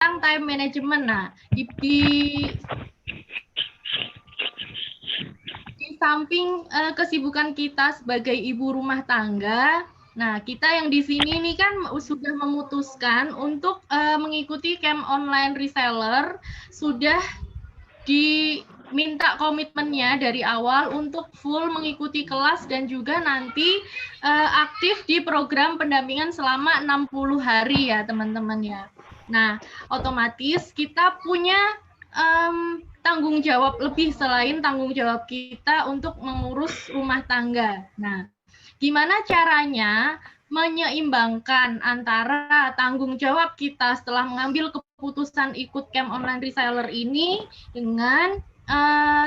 tentang time management. Nah, di samping kesibukan kita sebagai ibu rumah tangga, nah kita yang di sini nih kan sudah memutuskan untuk mengikuti camp online reseller, sudah diminta komitmennya dari awal untuk full mengikuti kelas dan juga nanti aktif di program pendampingan selama 60 hari ya teman-teman ya. Nah, otomatis kita punya tanggung jawab lebih selain tanggung jawab kita untuk mengurus rumah tangga. Nah, gimana caranya menyeimbangkan antara tanggung jawab kita setelah mengambil keputusan ikut camp online reseller ini dengan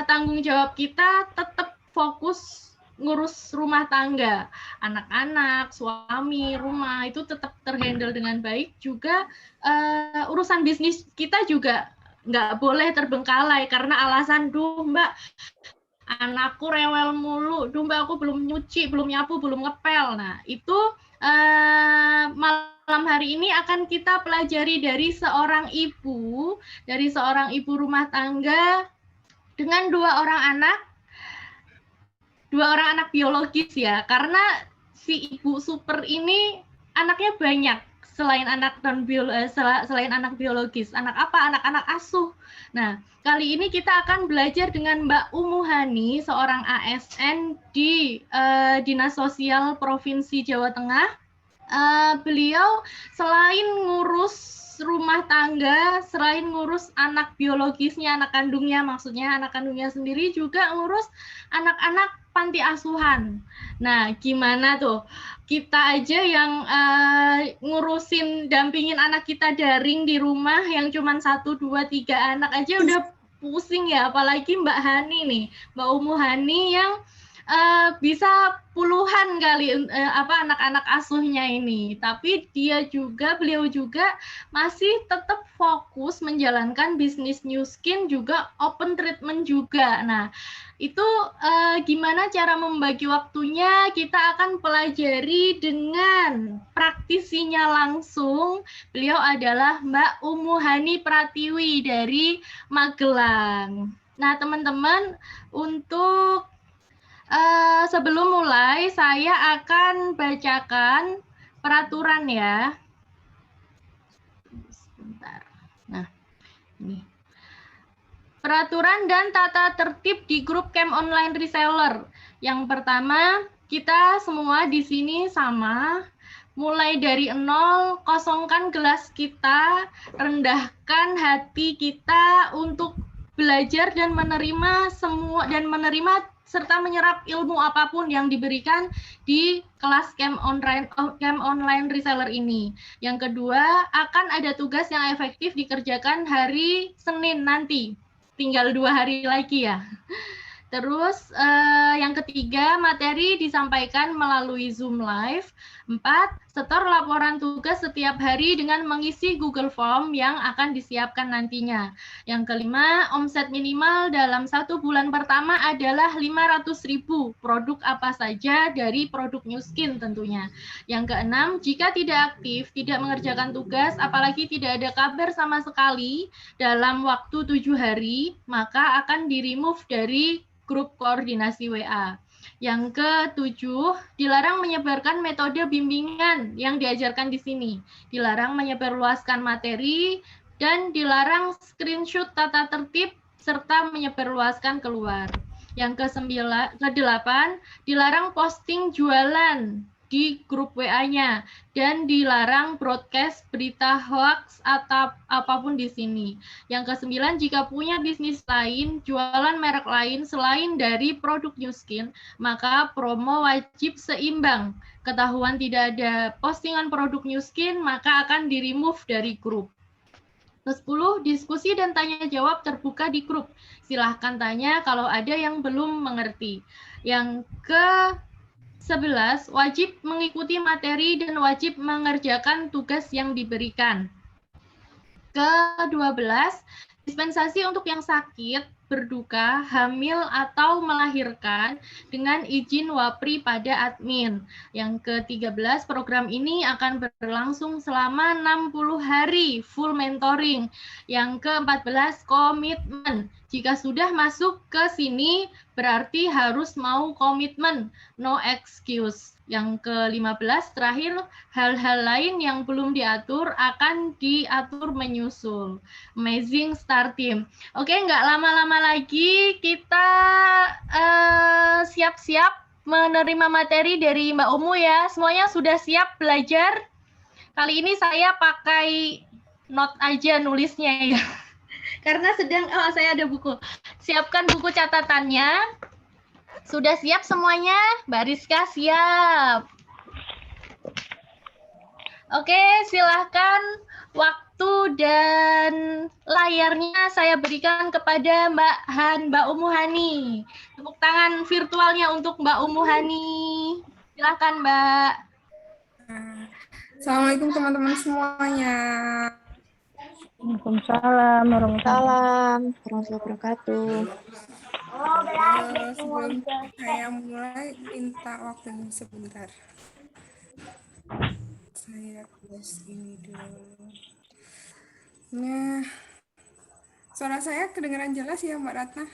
tanggung jawab kita tetap fokus ngurus rumah tangga, anak-anak, suami, rumah itu tetap terhandle dengan baik. Juga urusan bisnis kita juga nggak boleh terbengkalai karena alasan, duh mbak, anakku rewel mulu, duh mbak aku belum nyuci, belum nyapu, belum ngepel. Nah itu malam hari ini akan kita pelajari dari seorang ibu rumah tangga dengan dua orang anak biologis ya, karena si ibu super ini anaknya banyak. Selain anak biologis, anak apa? Anak-anak asuh. Nah, kali ini kita akan belajar dengan Mbak Umu Hani, seorang ASN di Dinas Sosial Provinsi Jawa Tengah. Beliau selain ngurus rumah tangga, selain ngurus anak biologisnya, anak kandungnya sendiri, juga ngurus anak-anak panti asuhan. Nah, gimana tuh? Kita aja yang ngurusin, dampingin anak kita daring di rumah yang cuma 1, 2, 3 anak aja udah pusing ya, apalagi Mbak Hani nih, Mbak Umu Hani yang bisa puluhan kali anak-anak asuhnya ini, tapi beliau juga masih tetap fokus menjalankan bisnis New Skin, juga open treatment juga. Nah, itu gimana cara membagi waktunya, kita akan pelajari dengan praktisinya langsung. Beliau adalah Mbak Umu Hani Pratiwi dari Magelang. Nah, teman-teman, untuk sebelum mulai, saya akan bacakan peraturan ya. Sebentar. Nah, ini. Peraturan dan tata tertib di grup camp online reseller. Yang pertama, kita semua di sini sama. Mulai dari 0, kosongkan gelas kita, rendahkan hati kita untuk belajar dan menerima serta menyerap ilmu apapun yang diberikan di kelas camp online reseller ini. Yang kedua, akan ada tugas yang efektif dikerjakan hari Senin nanti. Tinggal 2 hari lagi ya. Terus yang ketiga, materi disampaikan melalui Zoom Live. 4, setor laporan tugas setiap hari dengan mengisi Google Form yang akan disiapkan nantinya. Yang kelima, omset minimal dalam 1 bulan pertama adalah 500.000. Produk apa saja dari produk New Skin tentunya. Yang keenam, jika tidak aktif, tidak mengerjakan tugas, apalagi tidak ada kabar sama sekali dalam waktu 7 hari, maka akan di-remove dari grup koordinasi WA. Yang ketujuh, dilarang menyebarkan metode bimbingan yang diajarkan di sini. Dilarang menyebarluaskan materi dan dilarang screenshot tata tertib serta menyebarluaskan keluar. Yang kedelapan, dilarang posting jualan di grup WA-nya dan dilarang broadcast berita hoax atau apapun di sini. Yang ke-9, jika punya bisnis lain, jualan merek lain selain dari produk New Skin, maka promo wajib seimbang. Ketahuan tidak ada postingan produk New Skin, maka akan di-remove dari grup. Ke-10, diskusi dan tanya jawab terbuka di grup. Silahkan tanya kalau ada yang belum mengerti. Yang ke-11, wajib mengikuti materi dan wajib mengerjakan tugas yang diberikan. Ke-12, dispensasi untuk yang sakit berduka, hamil, atau melahirkan dengan izin WAPRI pada admin. Yang ke-13, program ini akan berlangsung selama 60 hari full mentoring. Yang ke-14, komitmen. Jika sudah masuk ke sini, berarti harus mau komitmen, no excuse. Yang ke-15, terakhir, hal-hal lain yang belum diatur akan diatur menyusul. Amazing Star Team. Oke, nggak lama-lama lagi kita siap-siap menerima materi dari Mbak Umu ya. Semuanya sudah siap belajar? Kali ini saya pakai note aja nulisnya ya. Karena saya ada buku. Siapkan buku catatannya. Sudah siap semuanya? Mbak Rizka siap. Oke, silahkan waktu dan layarnya saya berikan kepada Mbak Umu Hani. Tepuk tangan virtualnya untuk Mbak Umu Hani. Silahkan Mbak. Assalamualaikum teman-teman semuanya. Waalaikumsalam warahmatullahi wabarakatuh. Sebelum saya mulai, minta waktunya sebentar. Saya close ini dulu. Nah, suara saya kedengaran jelas ya Mbak Ratna?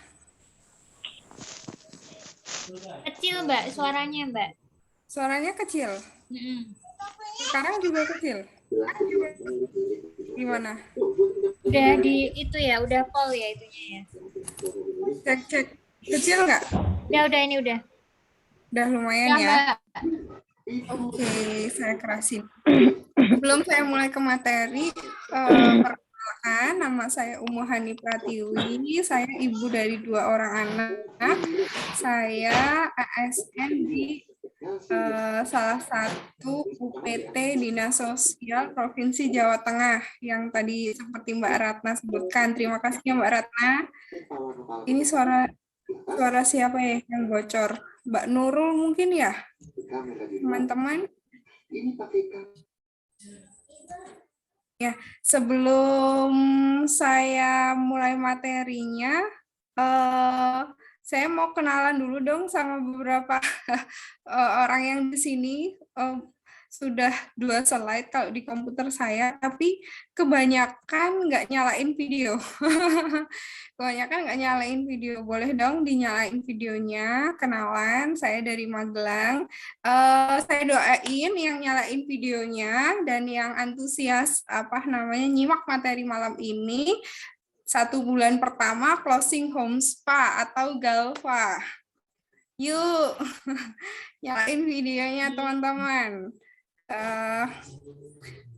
Kecil Mbak, suaranya Mbak. Suaranya kecil? Sekarang juga kecil? Gimana? Udah di itu ya, udah call ya itunya ya. Cek. Kecil nggak? Udah ini udah. Udah lumayan ya? Oke, saya kerasin. Sebelum saya mulai ke materi, perkenalkan, nama saya Umu Hani Pratiwi, saya ibu dari 2 orang anak. Saya ASN di salah satu UPT Dinas Sosial Provinsi Jawa Tengah, yang tadi seperti Mbak Ratna sebutkan. Terima kasih ya Mbak Ratna. Ini suara siapa ya yang bocor? Mbak Nurul mungkin ya? Teman-teman. Ya, sebelum saya mulai materinya, saya mau kenalan dulu dong sama beberapa orang yang di sini. Sudah 2 slide kalau di komputer saya, tapi kebanyakan nggak nyalain video. Kebanyakan nggak nyalain video. Boleh dong dinyalain videonya. Kenalan, saya dari Magelang. Saya doain yang nyalain videonya dan yang antusias nyimak materi malam ini 1 bulan pertama closing home spa atau Galva. Yuk, nyalain videonya teman-teman.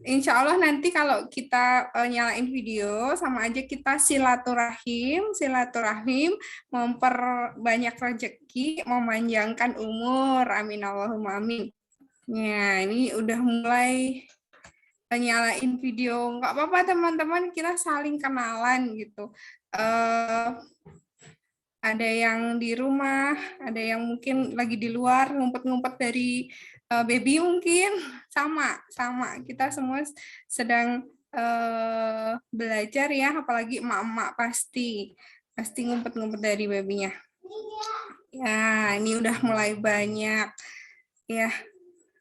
Insya Allah nanti kalau kita nyalain video, sama aja kita silaturahim, memperbanyak rezeki, memanjangkan umur, amin Allahumma amin. Ya, ini udah mulai nyalain video, nggak apa-apa teman-teman, kita saling kenalan gitu. Ada yang di rumah, ada yang mungkin lagi di luar, ngumpet-ngumpet dari baby mungkin, sama kita semua sedang belajar ya, apalagi emak-emak pasti ngumpet-ngumpet dari babynya. Ya, ini udah mulai banyak ya.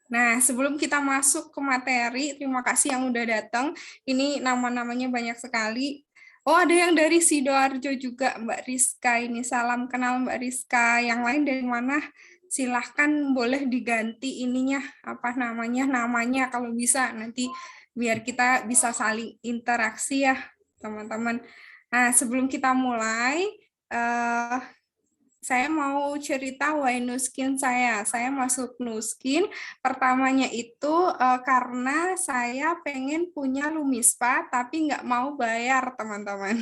Nah, sebelum kita masuk ke materi, terima kasih yang udah datang. Ini nama-namanya banyak sekali. Oh, ada yang dari Sidoarjo juga, Mbak Rizka. Ini salam kenal Mbak Rizka. Yang lain dari mana? Silahkan boleh diganti ininya, namanya kalau bisa. Nanti biar kita bisa saling interaksi ya, teman-teman. Nah, sebelum kita mulai, saya mau cerita why Nuskin saya. Saya masuk Nuskin pertamanya itu karena saya pengen punya Lumispa tapi nggak mau bayar, teman-teman.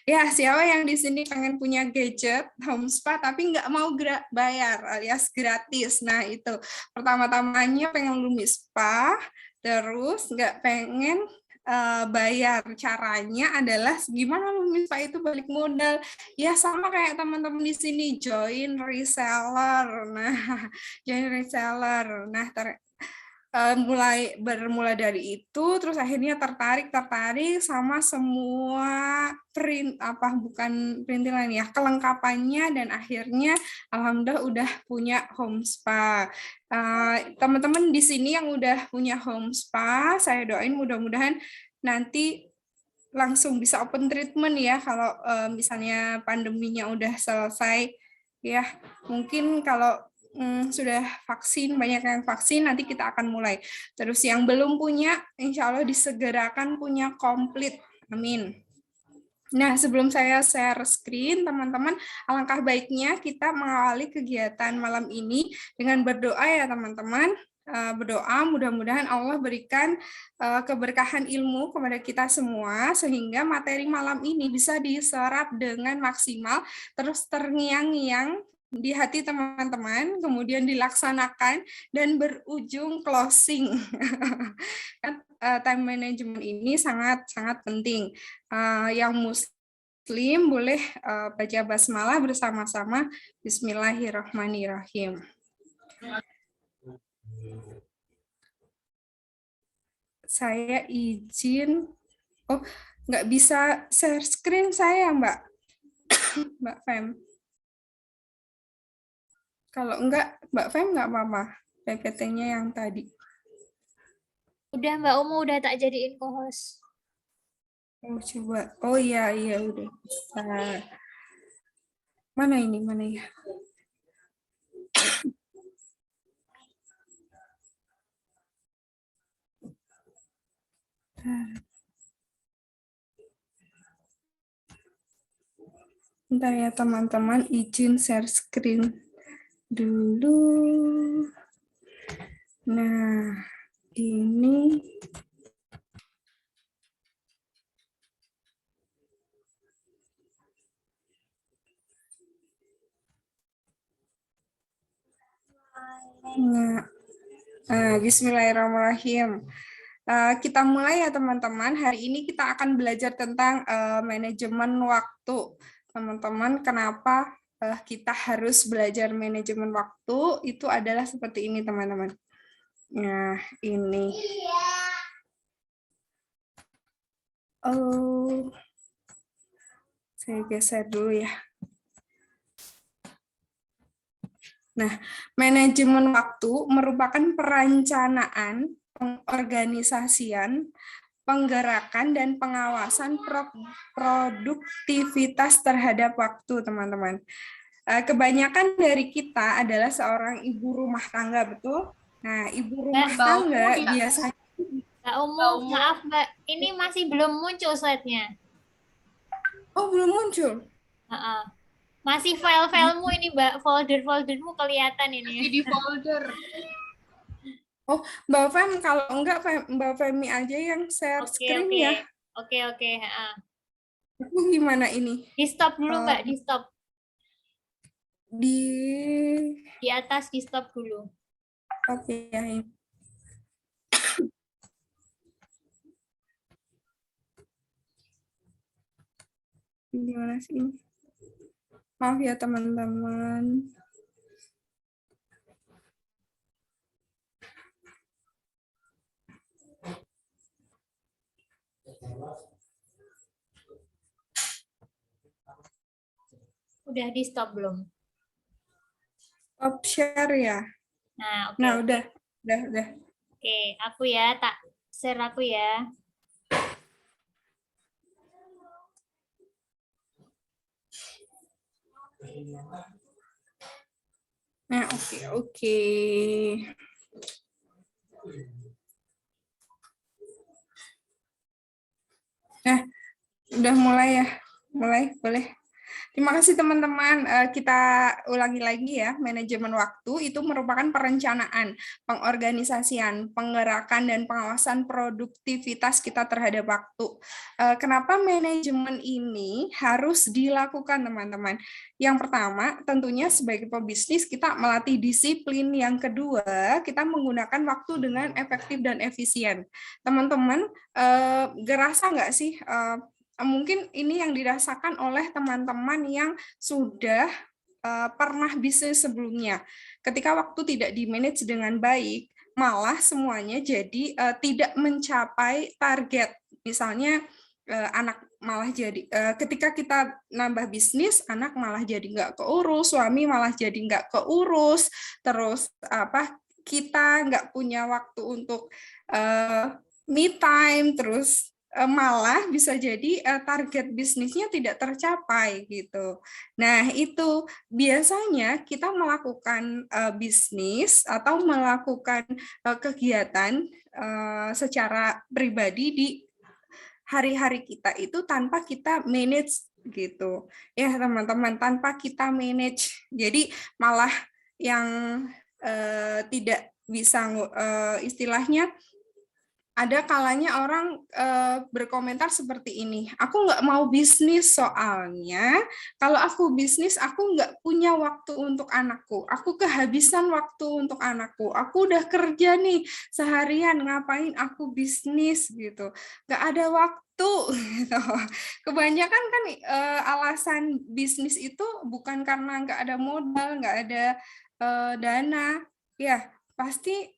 Ya, siapa yang di sini pengen punya gadget home spa tapi nggak mau bayar alias gratis. Nah, itu pertama-tamanya pengen Lumispa, terus nggak pengen bayar. Caranya adalah gimana Lumispa itu balik modal. Ya sama kayak teman-teman di sini, join reseller. Nah, bermula dari itu, terus akhirnya tertarik sama semua bukan perintilan ya, kelengkapannya, dan akhirnya alhamdulillah udah punya home spa. Teman-teman di sini yang udah punya home spa, saya doain mudah-mudahan nanti langsung bisa open treatment ya kalau misalnya pandeminya udah selesai ya. Mungkin kalau sudah vaksin, banyak yang vaksin, nanti kita akan mulai. Terus yang belum punya, insya Allah disegerakan punya komplit. Amin. Nah, sebelum saya share screen, teman-teman, alangkah baiknya kita mengawali kegiatan malam ini dengan berdoa ya, teman-teman. Berdoa mudah-mudahan Allah berikan keberkahan ilmu kepada kita semua sehingga materi malam ini bisa diserap dengan maksimal, terus terngiang-ngiang di hati teman-teman, kemudian dilaksanakan dan berujung closing. Time management ini sangat penting. Yang Muslim boleh baca basmalah bersama-sama. Bismillahirrahmanirrahim. Saya izin. Oh, nggak bisa share screen saya, Mbak. Mbak Fem. Kalau enggak, Mbak Fem nggak apa-apa. PPT-nya yang tadi. Udah Mbak Umu udah tak jadiin co-host. Oh, coba. Oh iya udah bisa. Mana ya? Bentar ya teman-teman, izin share screen dulu. Nah, ini Bismillahirrahmanirrahim. Kita mulai ya teman-teman. Hari ini kita akan belajar tentang manajemen waktu. Teman-teman, kenapa kita harus belajar manajemen waktu? Itu adalah seperti ini teman-teman. Nah, ini. Oh, saya geser dulu ya. Nah, manajemen waktu merupakan perencanaan, pengorganisasian, penggerakan, dan pengawasan produktivitas terhadap waktu, teman-teman. Kebanyakan dari kita adalah seorang ibu rumah tangga, betul? Nah, ibu rumah tangga biasanya... Mbak Umu, maaf Mbak, ini masih belum muncul slide-nya. Oh, belum muncul? Masih file-filemu ini Mbak, folder-foldermu kelihatan ini. Masih di folder. Oh, Mbak Fem, kalau enggak Mbak Femi aja yang share screen ya. Oke. Itu gimana ini? Di stop dulu Mbak, di stop. Di atas di stop dulu. Oke ya. Gimana sih ini? Maaf ya teman-teman. Udah di stop belum? Stop share ya. Nah, oke. Nah, udah. Oke, aku ya, tak share aku ya. Nah, oke. Nah, udah mulai ya? Mulai, boleh. Terima kasih teman-teman. Kita ulangi lagi ya, manajemen waktu itu merupakan perencanaan, pengorganisasian, penggerakan, dan pengawasan produktivitas kita terhadap waktu. Kenapa manajemen ini harus dilakukan teman-teman? Yang pertama, tentunya sebagai pebisnis kita melatih disiplin. Yang kedua, kita menggunakan waktu dengan efektif dan efisien. Teman-teman, gerasa nggak sih? Mungkin ini yang dirasakan oleh teman-teman yang sudah pernah bisnis sebelumnya. Ketika waktu tidak di-manage dengan baik, malah semuanya jadi tidak mencapai target. Misalnya anak malah jadi ketika kita nambah bisnis, anak malah jadi nggak keurus, suami malah jadi nggak keurus, terus kita nggak punya waktu untuk me time, terus malah bisa jadi target bisnisnya tidak tercapai gitu. Nah, itu biasanya kita melakukan bisnis atau melakukan kegiatan secara pribadi di hari-hari kita itu tanpa kita manage gitu. Ya, teman-teman, tanpa kita manage. Jadi malah yang tidak bisa istilahnya ada kalanya orang berkomentar seperti ini, aku nggak mau bisnis soalnya kalau aku bisnis aku nggak punya waktu untuk anakku, aku kehabisan waktu untuk anakku, aku udah kerja nih seharian ngapain aku bisnis gitu, nggak ada waktu gitu. Kebanyakan kan alasan bisnis itu bukan karena nggak ada modal, nggak ada dana, ya pasti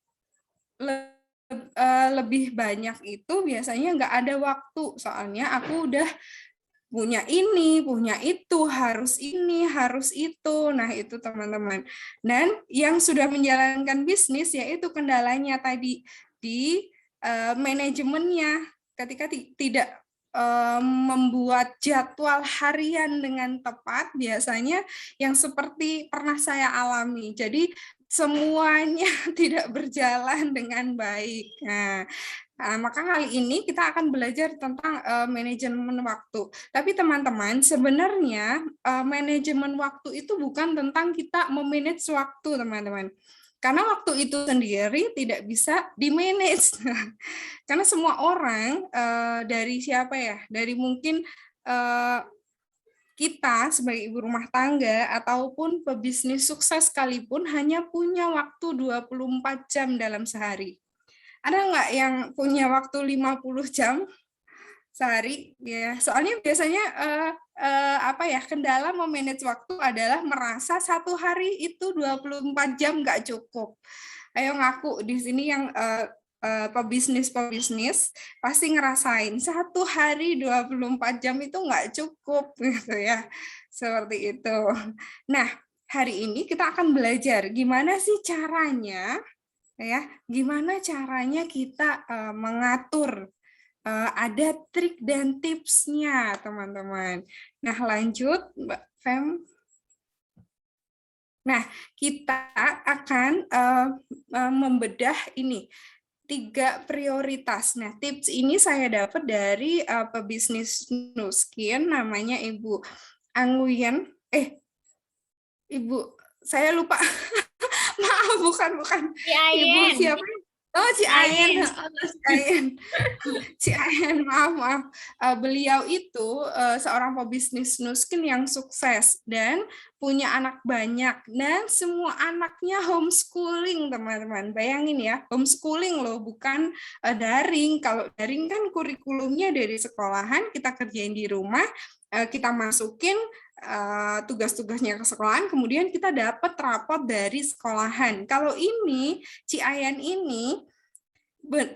lebih banyak itu biasanya nggak ada waktu, soalnya aku udah punya ini, punya itu, harus ini, harus itu. Nah, itu teman-teman. Dan yang sudah menjalankan bisnis, yaitu kendalanya tadi di manajemennya. Ketika tidak membuat jadwal harian dengan tepat, biasanya yang seperti pernah saya alami. Jadi, semuanya tidak berjalan dengan baik. Nah, maka kali ini kita akan belajar tentang manajemen waktu. Tapi teman-teman, sebenarnya manajemen waktu itu bukan tentang kita memanage waktu, teman-teman. Karena waktu itu sendiri tidak bisa di-manage. Karena semua orang, dari siapa ya? Dari mungkin kita sebagai ibu rumah tangga ataupun pebisnis sukses sekalipun hanya punya waktu 24 jam dalam sehari. Ada nggak yang punya waktu 50 jam sehari? Ya, soalnya biasanya kendala memanage waktu adalah merasa satu hari itu 24 jam nggak cukup. Ayo ngaku di sini yang pebisnis pasti ngerasain satu hari 24 jam itu nggak cukup gitu ya. Seperti itu. Nah, hari ini kita akan belajar gimana sih caranya gimana caranya kita mengatur, ada trik dan tipsnya, teman-teman. Nah, lanjut, Mbak Fem. Nah, kita akan membedah ini 3 prioritas. Nah, tips ini saya dapat dari pebisnis Nuskin, namanya Ibu Angguyen. Ibu, saya lupa. Maaf, bukan. Ibu siapa? Oh, Ci Ayen, maaf. Beliau itu seorang pebisnis Nuskin yang sukses dan punya anak banyak, dan semua anaknya homeschooling, teman-teman. Bayangin ya, homeschooling loh, bukan daring. Kalau daring kan kurikulumnya dari sekolahan, kita kerjain di rumah, kita masukin tugas-tugasnya ke sekolahan, kemudian kita dapat rapot dari sekolahan. Kalau ini, Ci Ayen ini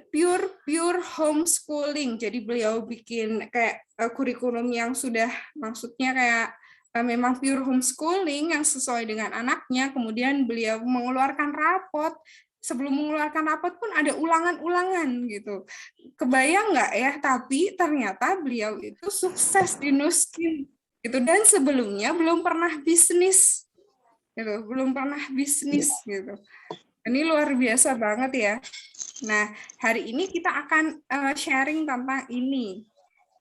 pure homeschooling. Jadi beliau bikin kayak kurikulum yang sudah maksudnya kayak memang pure homeschooling yang sesuai dengan anaknya. Kemudian beliau mengeluarkan rapot. Sebelum mengeluarkan rapot pun ada ulangan-ulangan gitu. Kebayang nggak ya? Tapi ternyata beliau itu sukses di Nuskin. Gitu. Dan sebelumnya belum pernah bisnis. Gitu. Belum pernah bisnis gitu. Ini luar biasa banget ya. Nah, hari ini kita akan sharing tentang ini.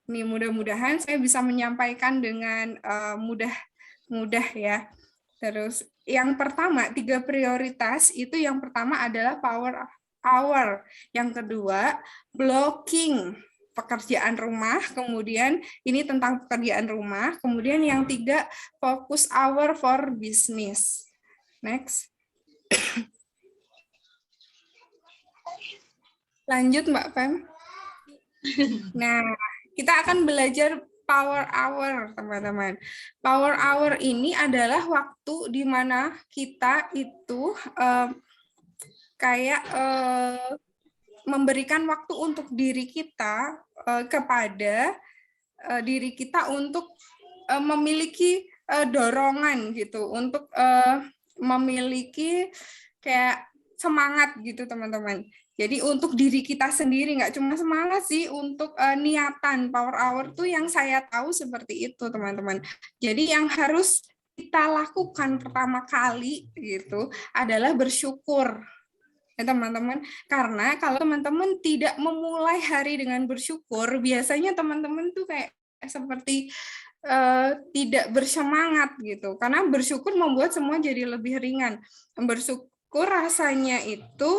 Nih, mudah-mudahan saya bisa menyampaikan dengan mudah ya. Terus yang pertama, 3 prioritas itu yang pertama adalah power hour. Yang kedua, blocking pekerjaan rumah. Kemudian ini tentang pekerjaan rumah. Kemudian yang 3, focus hour for business. Next. Lanjut, Mbak Fem. Nah, kita akan belajar power hour, teman-teman. Power hour ini adalah waktu di mana kita itu kayak memberikan waktu untuk diri kita kepada diri kita untuk memiliki dorongan gitu, untuk memiliki kayak semangat gitu teman-teman. Jadi untuk diri kita sendiri, nggak cuma semangat sih, untuk niatan power hour tuh yang saya tahu seperti itu teman-teman. Jadi yang harus kita lakukan pertama kali gitu adalah bersyukur. Ya, teman-teman, karena kalau teman-teman tidak memulai hari dengan bersyukur, biasanya teman-teman tuh kayak seperti tidak bersemangat gitu. Karena bersyukur membuat semua jadi lebih ringan. Bersyukur rasanya itu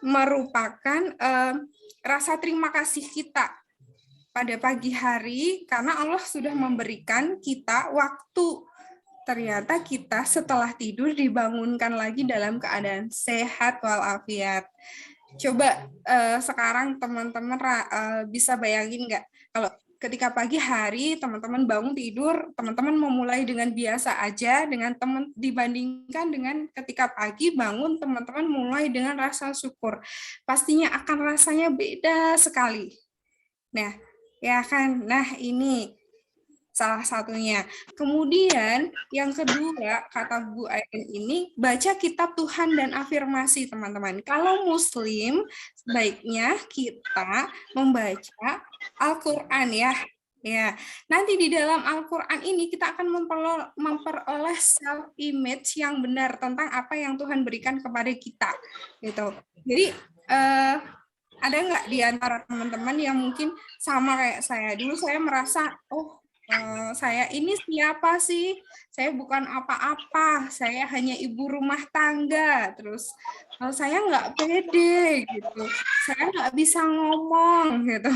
merupakan rasa terima kasih kita pada pagi hari karena Allah sudah memberikan kita waktu. Ternyata kita setelah tidur dibangunkan lagi dalam keadaan sehat walafiat. Coba sekarang teman-teman bisa bayangin nggak kalau ketika pagi hari teman-teman bangun tidur, teman-teman memulai dengan biasa aja dengan teman dibandingkan dengan ketika pagi bangun teman-teman mulai dengan rasa syukur. Pastinya akan rasanya beda sekali. Nah, ya kan? Nah, ini salah satunya. Kemudian yang kedua, kata Bu Ain ini, baca kitab Tuhan dan afirmasi, teman-teman. Kalau Muslim, sebaiknya kita membaca Al-Quran ya. Ya, nanti di dalam Al-Quran ini kita akan memperoleh self-image yang benar tentang apa yang Tuhan berikan kepada kita. Gitu. Jadi, ada nggak di antara teman-teman yang mungkin sama kayak saya? Dulu saya merasa, saya ini siapa sih? Saya bukan apa-apa, saya hanya ibu rumah tangga. Terus saya nggak pede gitu, saya nggak bisa ngomong gitu.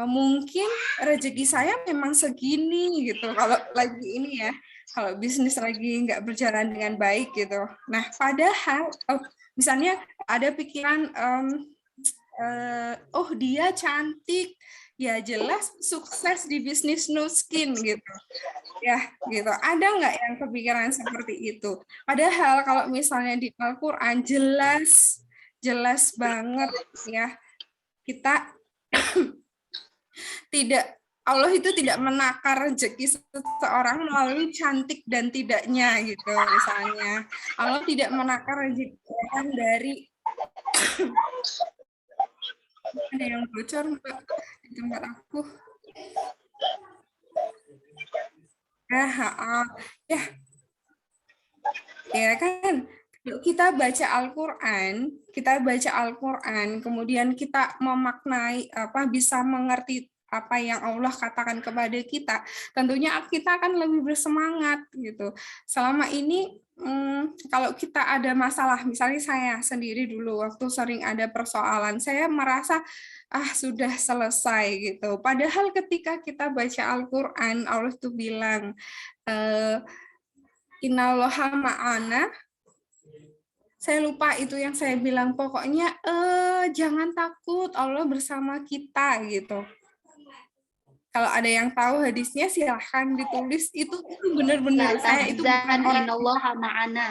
Mungkin rezeki saya memang segini gitu. Kalau lagi ini ya, kalau bisnis lagi nggak berjalan dengan baik gitu. Nah, padahal misalnya ada pikiran, dia cantik. Ya jelas sukses di bisnis Nu Skin gitu. Ya, gitu. Ada nggak yang kepikiran seperti itu? Padahal kalau misalnya di Al-Qur'an jelas banget ya. Kita Allah itu tidak menakar rezeki seseorang melalui cantik dan tidaknya gitu misalnya. Allah tidak menakar rezeki orang dari ada yang bocor Mbak di tempat aku. Ya kan, kita baca Al-Quran, kemudian kita memaknai bisa mengerti apa yang Allah katakan kepada kita, tentunya kita akan lebih bersemangat gitu. Selama ini kalau kita ada masalah, misalnya saya sendiri dulu waktu sering ada persoalan, saya merasa sudah selesai gitu. Padahal ketika kita baca Al-Quran, Allah tuh bilang Innallaha ma'ana. Saya lupa itu yang saya bilang, pokoknya jangan takut, Allah bersama kita gitu. Kalau ada yang tahu hadisnya silahkan ditulis, itu benar-benar saya itu bukan orang Innallaha ma'ana.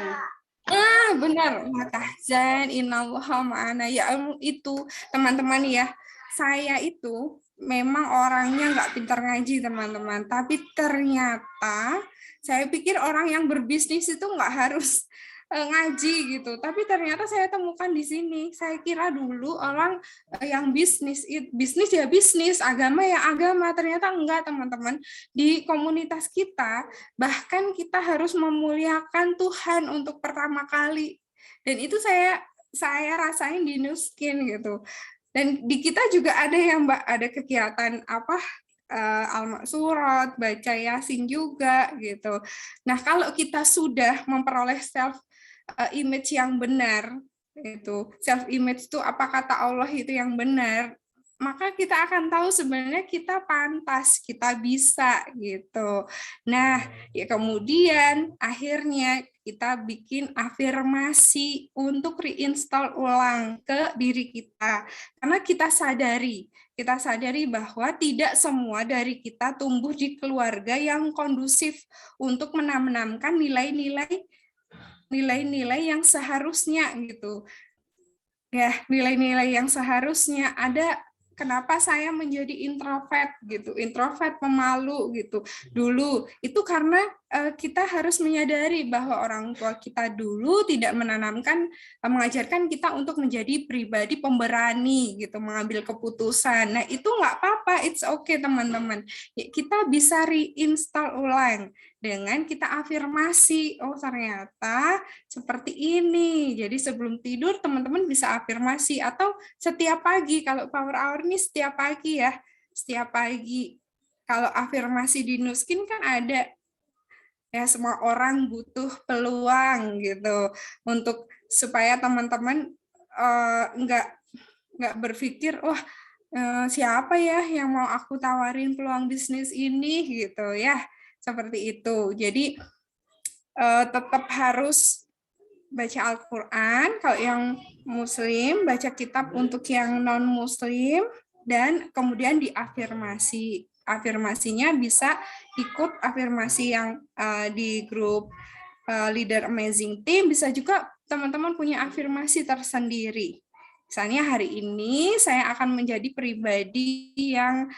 Benar, tahzan innallaha ma'ana. Ya itu teman-teman ya, saya itu memang orangnya nggak pintar ngaji teman-teman, tapi ternyata saya pikir orang yang berbisnis itu nggak harus ngaji gitu, tapi ternyata saya temukan di sini. Saya kira dulu orang yang bisnis ya bisnis, agama ya agama, ternyata enggak teman-teman. Di komunitas kita bahkan kita harus memuliakan Tuhan untuk pertama kali, dan itu saya rasain di Nu Skin gitu. Dan di kita juga ada yang Mbak, ada kegiatan Al-Surat, baca Yasin juga gitu. Nah, kalau kita sudah memperoleh self image yang benar, itu self image itu apa kata Allah itu yang benar, maka kita akan tahu sebenarnya kita pantas, kita bisa gitu. Nah, ya kemudian akhirnya kita bikin afirmasi untuk reinstall ulang ke diri kita, karena kita sadari bahwa tidak semua dari kita tumbuh di keluarga yang kondusif untuk menanamkan nilai-nilai nilai-nilai yang seharusnya gitu. Ya, nilai-nilai yang seharusnya ada. Kenapa saya menjadi introvert pemalu gitu dulu, itu karena kita harus menyadari bahwa orang tua kita dulu tidak mengajarkan kita untuk menjadi pribadi pemberani gitu, mengambil keputusan. Nah itu nggak apa-apa, it's okay teman-teman. Ya, kita bisa reinstall ulang dengan kita afirmasi, oh ternyata seperti ini. Jadi sebelum tidur teman-teman bisa afirmasi, atau setiap pagi, kalau Power Hour ini setiap pagi ya, setiap pagi. Kalau afirmasi di Nuskin kan ada ya, semua orang butuh peluang gitu, untuk supaya teman-teman nggak berpikir wah siapa ya yang mau aku tawarin peluang bisnis ini gitu ya, seperti itu. Jadi tetap harus baca Al-Quran, kalau yang Muslim, baca kitab untuk yang non-Muslim, dan kemudian diafirmasi. Afirmasinya bisa ikut afirmasi yang di grup Leader Amazing Team, bisa juga teman-teman punya afirmasi tersendiri. Misalnya hari ini saya akan menjadi pribadi yang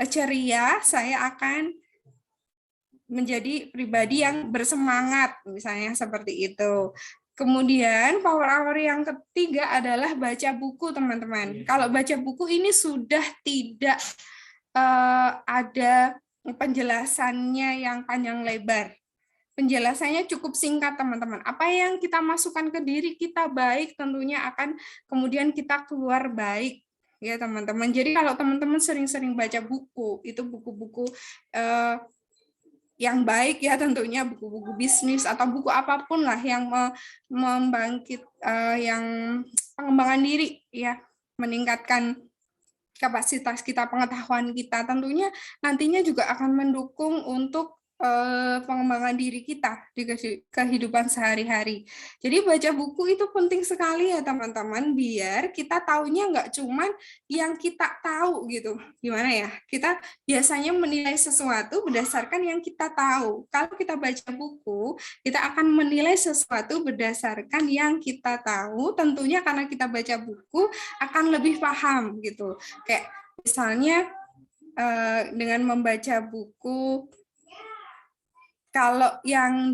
ceria, saya akan menjadi pribadi yang bersemangat, misalnya seperti itu. Kemudian power hour yang ketiga adalah baca buku, teman-teman. Kalau baca buku ini sudah tidak ada penjelasannya yang panjang lebar. Penjelasannya cukup singkat, teman-teman. Apa yang kita masukkan ke diri kita baik, tentunya akan kemudian kita keluar baik, ya teman-teman. Jadi kalau teman-teman sering-sering baca buku, itu buku-buku yang baik ya, tentunya buku-buku bisnis atau buku apapun lah yang membangkit yang pengembangan diri ya, meningkatkan kapasitas kita, pengetahuan kita, tentunya nantinya juga akan mendukung untuk pengembangan diri kita di kehidupan sehari-hari. Jadi baca buku itu penting sekali ya teman-teman, biar kita taunya nggak cuman yang kita tahu gitu. Gimana ya? Kita biasanya menilai sesuatu berdasarkan yang kita tahu. Kalau kita baca buku, kita akan menilai sesuatu berdasarkan yang kita tahu. Tentunya karena kita baca buku akan lebih paham gitu. Kayak misalnya dengan membaca buku, kalau yang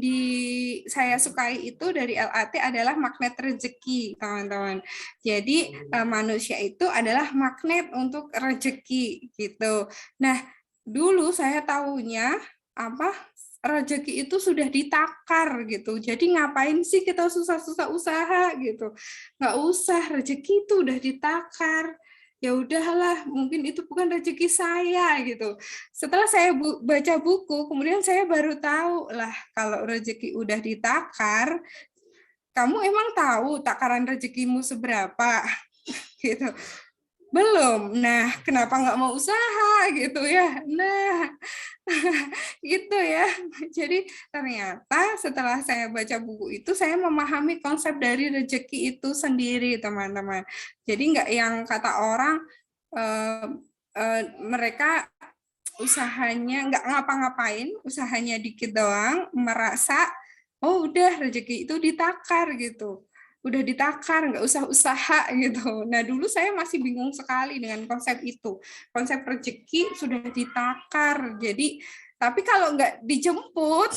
saya sukai itu dari LAT adalah magnet rezeki, teman-teman. Jadi manusia itu adalah magnet untuk rezeki gitu. Nah, dulu saya tahunya rezeki itu sudah ditakar gitu. Jadi ngapain sih kita susah-susah usaha gitu? Nggak usah, rezeki itu udah ditakar. Ya udahlah, mungkin itu bukan rezeki saya gitu. Setelah saya baca buku, kemudian saya baru tahu lah, kalau rezeki udah ditakar, kamu emang tahu takaran rezekimu seberapa gitu? Belum. Nah, kenapa nggak mau usaha gitu ya? Nah, gitu ya. Jadi ternyata setelah saya baca buku itu, saya memahami konsep dari rezeki itu sendiri, teman-teman. Jadi nggak yang kata orang mereka usahanya nggak ngapa-ngapain, usahanya dikit doang, merasa oh udah rezeki itu ditakar gitu. Udah ditakar, nggak usah usaha gitu. Nah dulu saya masih bingung sekali dengan konsep itu. Konsep rezeki sudah ditakar. Jadi tapi kalau nggak dijemput,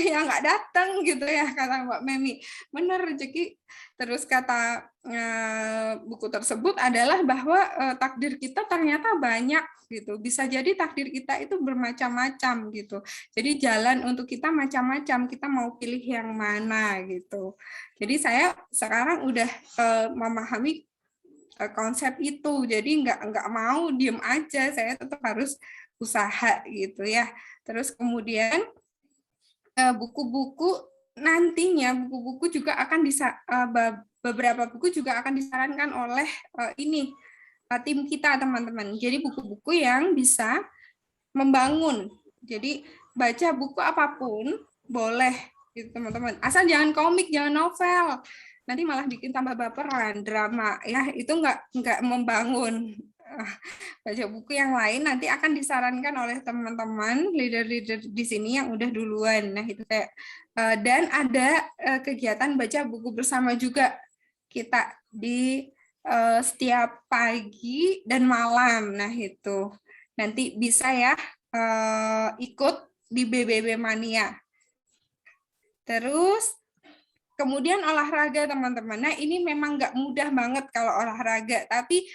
ya nggak datang gitu ya, kata Mbak Memi. Benar rezeki. Terus kata buku tersebut adalah bahwa takdir kita ternyata banyak gitu. Bisa jadi takdir kita itu bermacam-macam gitu. Jadi jalan untuk kita macam-macam. Kita mau pilih yang mana gitu. Jadi saya sekarang udah memahami konsep itu. Jadi nggak mau diem aja. Saya tetap harus usaha gitu ya. Terus kemudian buku-buku nantinya buku-buku juga akan beberapa buku juga akan disarankan oleh tim kita, teman-teman. Jadi buku-buku yang bisa membangun. Jadi baca buku apapun boleh gitu, teman-teman. Asal jangan komik, jangan novel. Nanti malah bikin tambah baperan, drama ya, itu nggak membangun baca buku yang lain nanti akan disarankan oleh teman-teman leader-leader di sini yang udah duluan. Nah, itu kayak dan ada kegiatan baca buku bersama juga kita di setiap pagi dan malam. Nah, itu nanti bisa ya ikut di BBB Mania. Terus kemudian olahraga teman-teman. Nah, ini memang nggak mudah banget kalau olahraga, tapi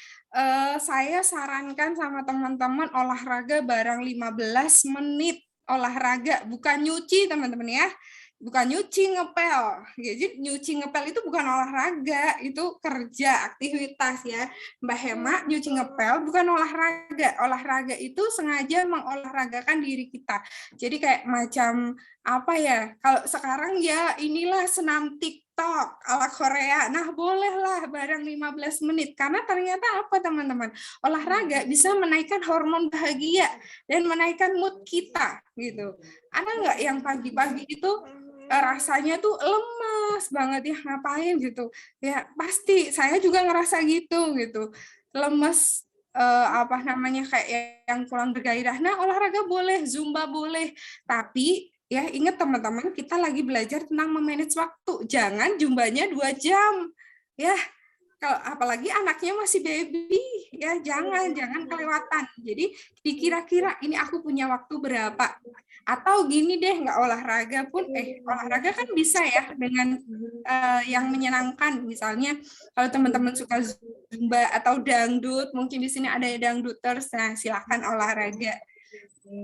saya sarankan sama teman-teman olahraga bareng 15 menit olahraga, bukan nyuci teman-teman ya. Bukan nyuci ngepel. Jadi nyuci ngepel itu bukan olahraga, itu kerja, aktivitas ya. Mbak Hema, nyuci ngepel bukan olahraga. Olahraga itu sengaja mengolahragakan diri kita. Jadi kayak macam apa ya? Kalau sekarang ya inilah senam TikTok ala Korea. Nah, bolehlah bareng 15 menit. Karena ternyata apa teman-teman? Olahraga bisa menaikkan hormon bahagia dan menaikkan mood kita gitu. Ada nggak yang pagi-pagi itu rasanya tuh lemas banget ya, ngapain gitu ya, pasti saya juga ngerasa gitu lemes, apa namanya, kayak yang kurang bergairah. Nah, olahraga boleh, zumba boleh, tapi ya ingat teman-teman, kita lagi belajar tentang memanage waktu, jangan zumbanya 2 jam ya. Kalau apalagi anaknya masih baby ya, jangan kelewatan. Jadi dikira-kira ini aku punya waktu berapa, atau gini deh, nggak olahraga pun olahraga kan bisa ya dengan yang menyenangkan. Misalnya kalau teman-teman suka zumba atau dangdut, mungkin di sini ada dangduters, nah silahkan olahraga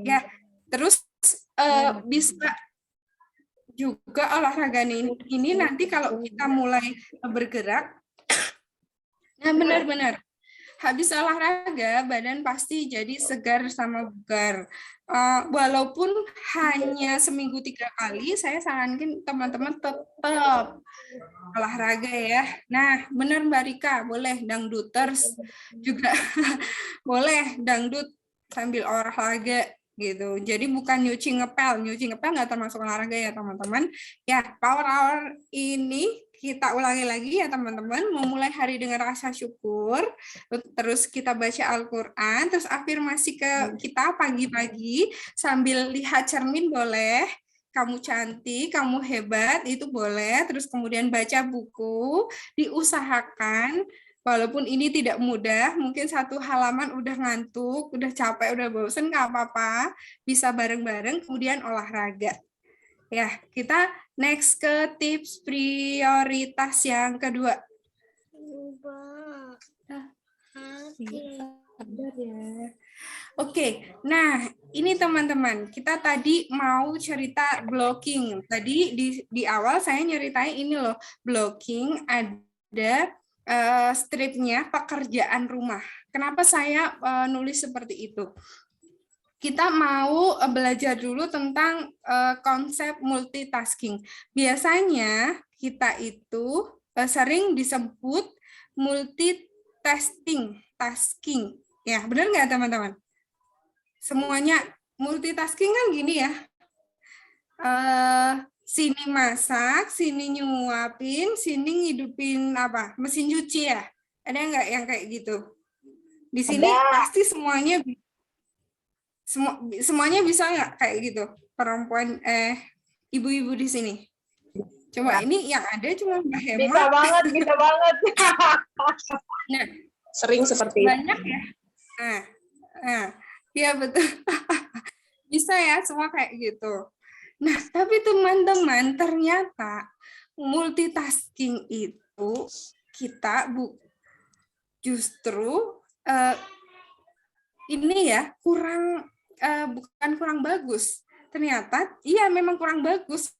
ya. Terus bisa juga olahraga ini nanti kalau kita mulai bergerak. Nah, benar-benar. Habis olahraga, badan pasti jadi segar sama bugar. Walaupun hanya seminggu 3 kali, saya sarankan teman-teman tetap olahraga ya. Nah, benar Mbak Rika, boleh dangduters juga boleh dangdut sambil olahraga gitu. Jadi bukan nyuci ngepel nggak termasuk olahraga ya teman-teman. Ya, power hour ini kita ulangi lagi ya teman-teman, memulai hari dengan rasa syukur, terus kita baca Al-Quran, terus afirmasi ke kita pagi-pagi sambil lihat cermin boleh, kamu cantik, kamu hebat, itu boleh, terus kemudian baca buku, diusahakan, walaupun ini tidak mudah, mungkin 1 halaman udah ngantuk, udah capek, udah bosen, nggak apa-apa, bisa bareng-bareng, kemudian olahraga. Ya, kita next ke tips prioritas yang kedua. Oke, nah ini teman-teman, kita tadi mau cerita blocking. Tadi di awal saya nyeritain ini loh, blocking ada stripnya pekerjaan rumah. Kenapa saya nulis seperti itu? Kita mau belajar dulu tentang konsep multitasking. Biasanya kita itu sering disebut tasking. Ya, benar nggak teman-teman? Semuanya multitasking kan gini ya. Sini masak, sini nyuapin, sini ngidupin apa? Mesin cuci ya. Ada nggak yang kayak gitu? Di sini pasti semuanya bisa nggak kayak gitu, perempuan ibu-ibu di sini? Coba ini yang ada cuma Mbak Hema. Bisa banget. Nah, sering seperti banyak ya. Nah, ya betul. Bisa ya semua kayak gitu. Nah, tapi teman-teman ternyata multitasking itu kita justru ini ya bukan kurang bagus. Ternyata iya memang kurang bagus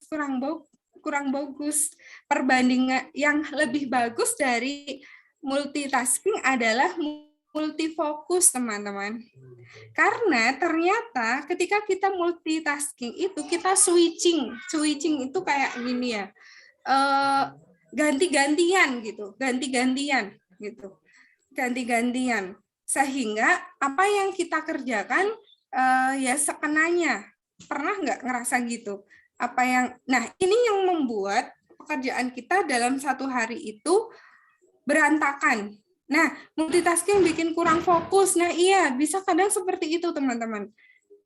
perbandingan. Yang lebih bagus dari multitasking adalah multifokus teman-teman. Karena ternyata ketika kita multitasking itu kita switching itu kayak gini ya, ganti-gantian sehingga apa yang kita kerjakan ya sekenanya. Pernah nggak ngerasa gitu? Nah ini yang membuat pekerjaan kita dalam 1 hari itu berantakan. Nah, multitasking bikin kurang fokus. Nah, iya, bisa kadang seperti itu, teman-teman.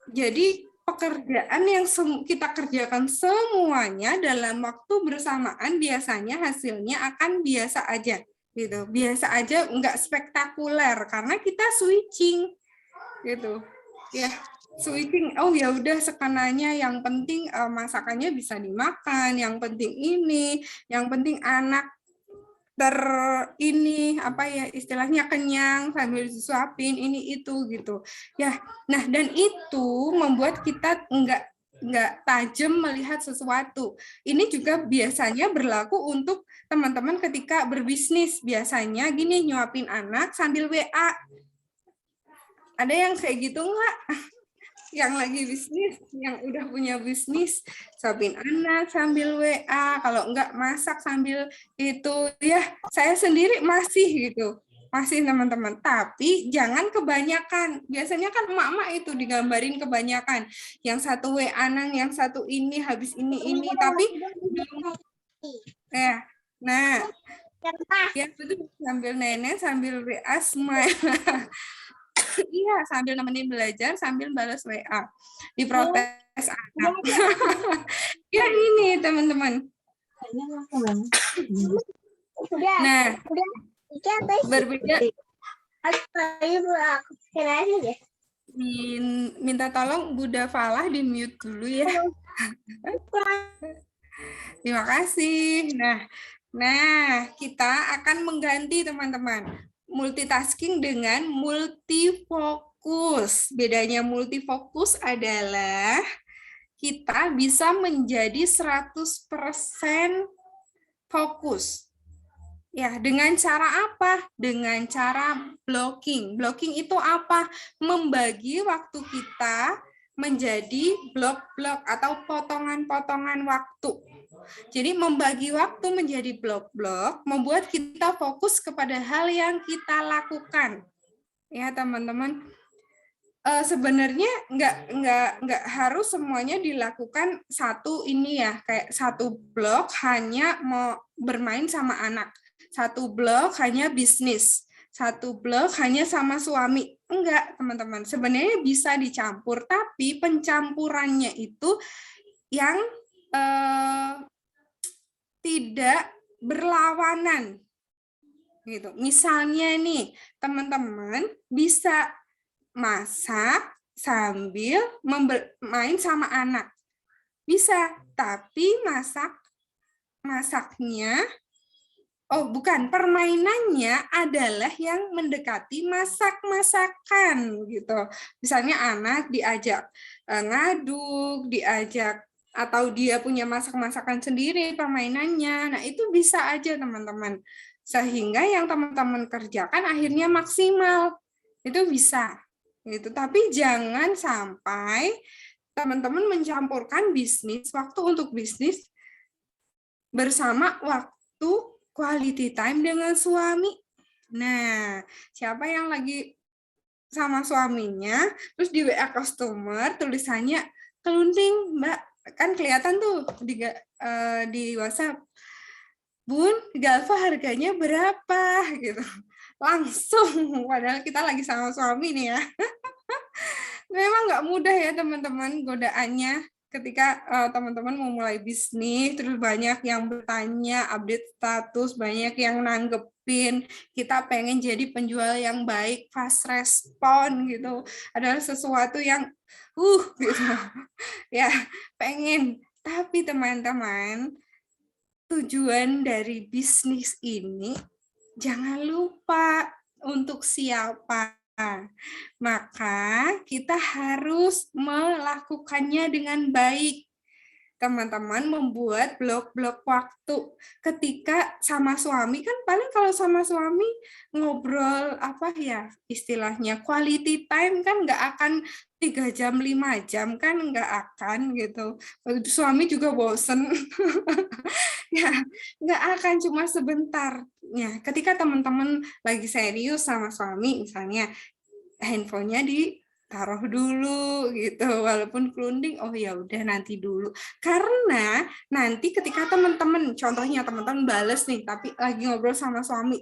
Jadi, pekerjaan yang kita kerjakan semuanya dalam waktu bersamaan biasanya hasilnya akan biasa aja. Gitu. Biasa aja, nggak spektakuler karena kita switching. Gitu. Ya, switching. Oh, ya udah sekenanya yang penting masakannya bisa dimakan, yang penting ini, yang penting anak ini apa ya istilahnya kenyang sambil disuapin ini itu gitu ya. Nah, dan itu membuat kita nggak tajam melihat sesuatu. Ini juga biasanya berlaku untuk teman-teman ketika berbisnis. Biasanya gini, nyuapin anak sambil WA. Ada yang kayak gitu nggak? Yang lagi bisnis, yang udah punya bisnis, suapin anak sambil WA, kalau enggak masak sambil itu, ya saya sendiri masih gitu, masih teman-teman. Tapi jangan kebanyakan. Biasanya kan emak-emak itu digambarin kebanyakan. Yang satu WA-an, yang satu ini, habis ini, tapi ya, nah, ya betul, sambil nenek, sambil WA, smile. Iya, sambil nemenin belajar, sambil balas WA. Diprotes anak. Ya ini, teman-teman. Nah, berbeda. Minta tolong Bunda Falah di-mute dulu ya. Terima kasih. Nah, kita akan mengganti, teman-teman. Multitasking dengan multifokus. Bedanya multifokus adalah kita bisa menjadi 100% fokus. Ya, dengan cara apa? Dengan cara blocking. Blocking itu apa? Membagi waktu kita menjadi blok-blok atau potongan-potongan waktu. Jadi membagi waktu menjadi blok-blok membuat kita fokus kepada hal yang kita lakukan. Ya, teman-teman. Sebenarnya nggak harus semuanya dilakukan satu ini ya, kayak satu blok hanya mau bermain sama anak, satu blok hanya bisnis, satu blok hanya sama suami. Enggak, teman-teman. Sebenarnya bisa dicampur, tapi pencampurannya itu yang tidak berlawanan. Gitu. Misalnya nih, teman-teman bisa masak sambil main sama anak. Bisa, tapi masaknya permainannya adalah yang mendekati masak-masakan gitu. Misalnya anak diajak ngaduk, diajak atau dia punya masak-masakan sendiri permainannya. Nah, itu bisa aja, teman-teman. Sehingga yang teman-teman kerjakan akhirnya maksimal. Itu bisa. Gitu. Tapi jangan sampai teman-teman mencampurkan bisnis, waktu untuk bisnis bersama waktu quality time dengan suami. Nah, siapa yang lagi sama suaminya, terus di WA customer tulisannya kelunting, Mbak, kan kelihatan tuh di WhatsApp, Bun, Galva harganya berapa gitu, langsung, padahal kita lagi sama suami nih ya. Memang nggak mudah ya teman-teman godaannya ketika teman-teman mau mulai bisnis, terus banyak yang bertanya, update status, banyak yang nanggepin, kita pengen jadi penjual yang baik, fast respon gitu, adalah sesuatu yang gitu ya, pengen. Tapi teman-teman, tujuan dari bisnis ini jangan lupa untuk siapa. Maka kita harus melakukannya dengan baik. Teman-teman membuat blok-blok waktu. Ketika sama suami, kan paling kalau sama suami ngobrol apa ya istilahnya, quality time kan nggak akan 3 jam, 5 jam kan nggak akan gitu. Suami juga bosen. Ya, nggak akan cuma sebentar. Ya, ketika teman-teman lagi serius sama suami, misalnya handphonenya ditaruh dulu gitu, walaupun kelunding, oh ya udah nanti dulu. Karena nanti ketika teman-teman, contohnya teman-teman bales nih, tapi lagi ngobrol sama suami,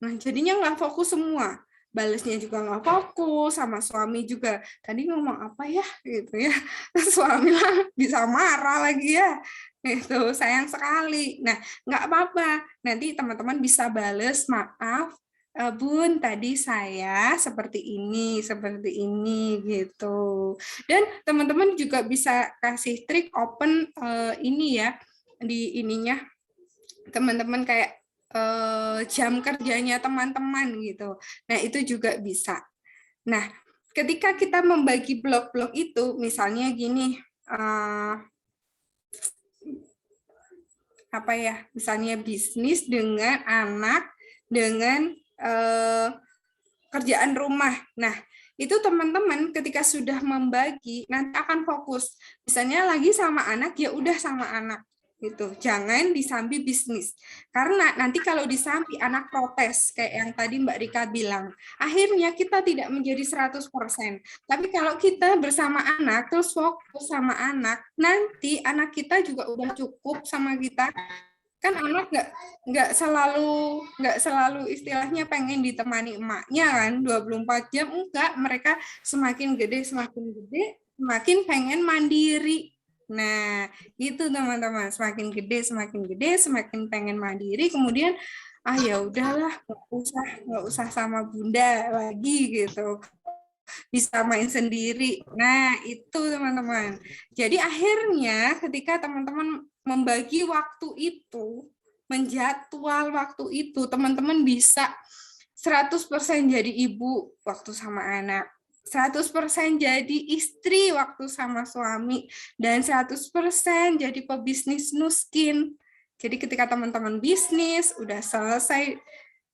Nah, jadinya nggak fokus semua. Balesnya juga nggak fokus, sama suami juga. Tadi ngomong apa ya? Gitu ya. Suami lah bisa marah lagi ya. Itu sayang sekali. Nah, nggak apa-apa. Nanti teman-teman bisa bales, maaf, Bun, tadi saya seperti ini gitu. Dan teman-teman juga bisa kasih trik open ini ya, di ininya teman-teman kayak jam kerjanya teman-teman gitu. Nah, itu juga bisa. Nah, ketika kita membagi blok-blok itu, misalnya gini, apa ya, misalnya bisnis dengan anak, dengan kerjaan rumah. Nah, itu teman-teman ketika sudah membagi, nanti akan fokus. Misalnya lagi sama anak, ya udah sama anak. Gitu. Jangan disambi bisnis. Karena nanti kalau disambi anak protes kayak yang tadi Mbak Rika bilang, akhirnya kita tidak menjadi 100%. Tapi kalau kita bersama anak terus fokus sama anak, nanti anak kita juga udah cukup sama kita. Kan anak nggak selalu istilahnya pengen ditemani emaknya kan 24 jam, enggak, mereka semakin gede semakin pengen mandiri. Nah, itu teman-teman, semakin gede semakin pengen mandiri, kemudian ya udahlah, nggak usah sama bunda lagi gitu, bisa main sendiri. Nah, itu teman-teman. Jadi akhirnya ketika teman-teman membagi waktu itu, menjadwal waktu itu, teman-teman bisa 100% jadi ibu waktu sama anak, 100% jadi istri waktu sama suami, dan 100% jadi pebisnis Nuskin. Jadi ketika teman-teman bisnis, udah selesai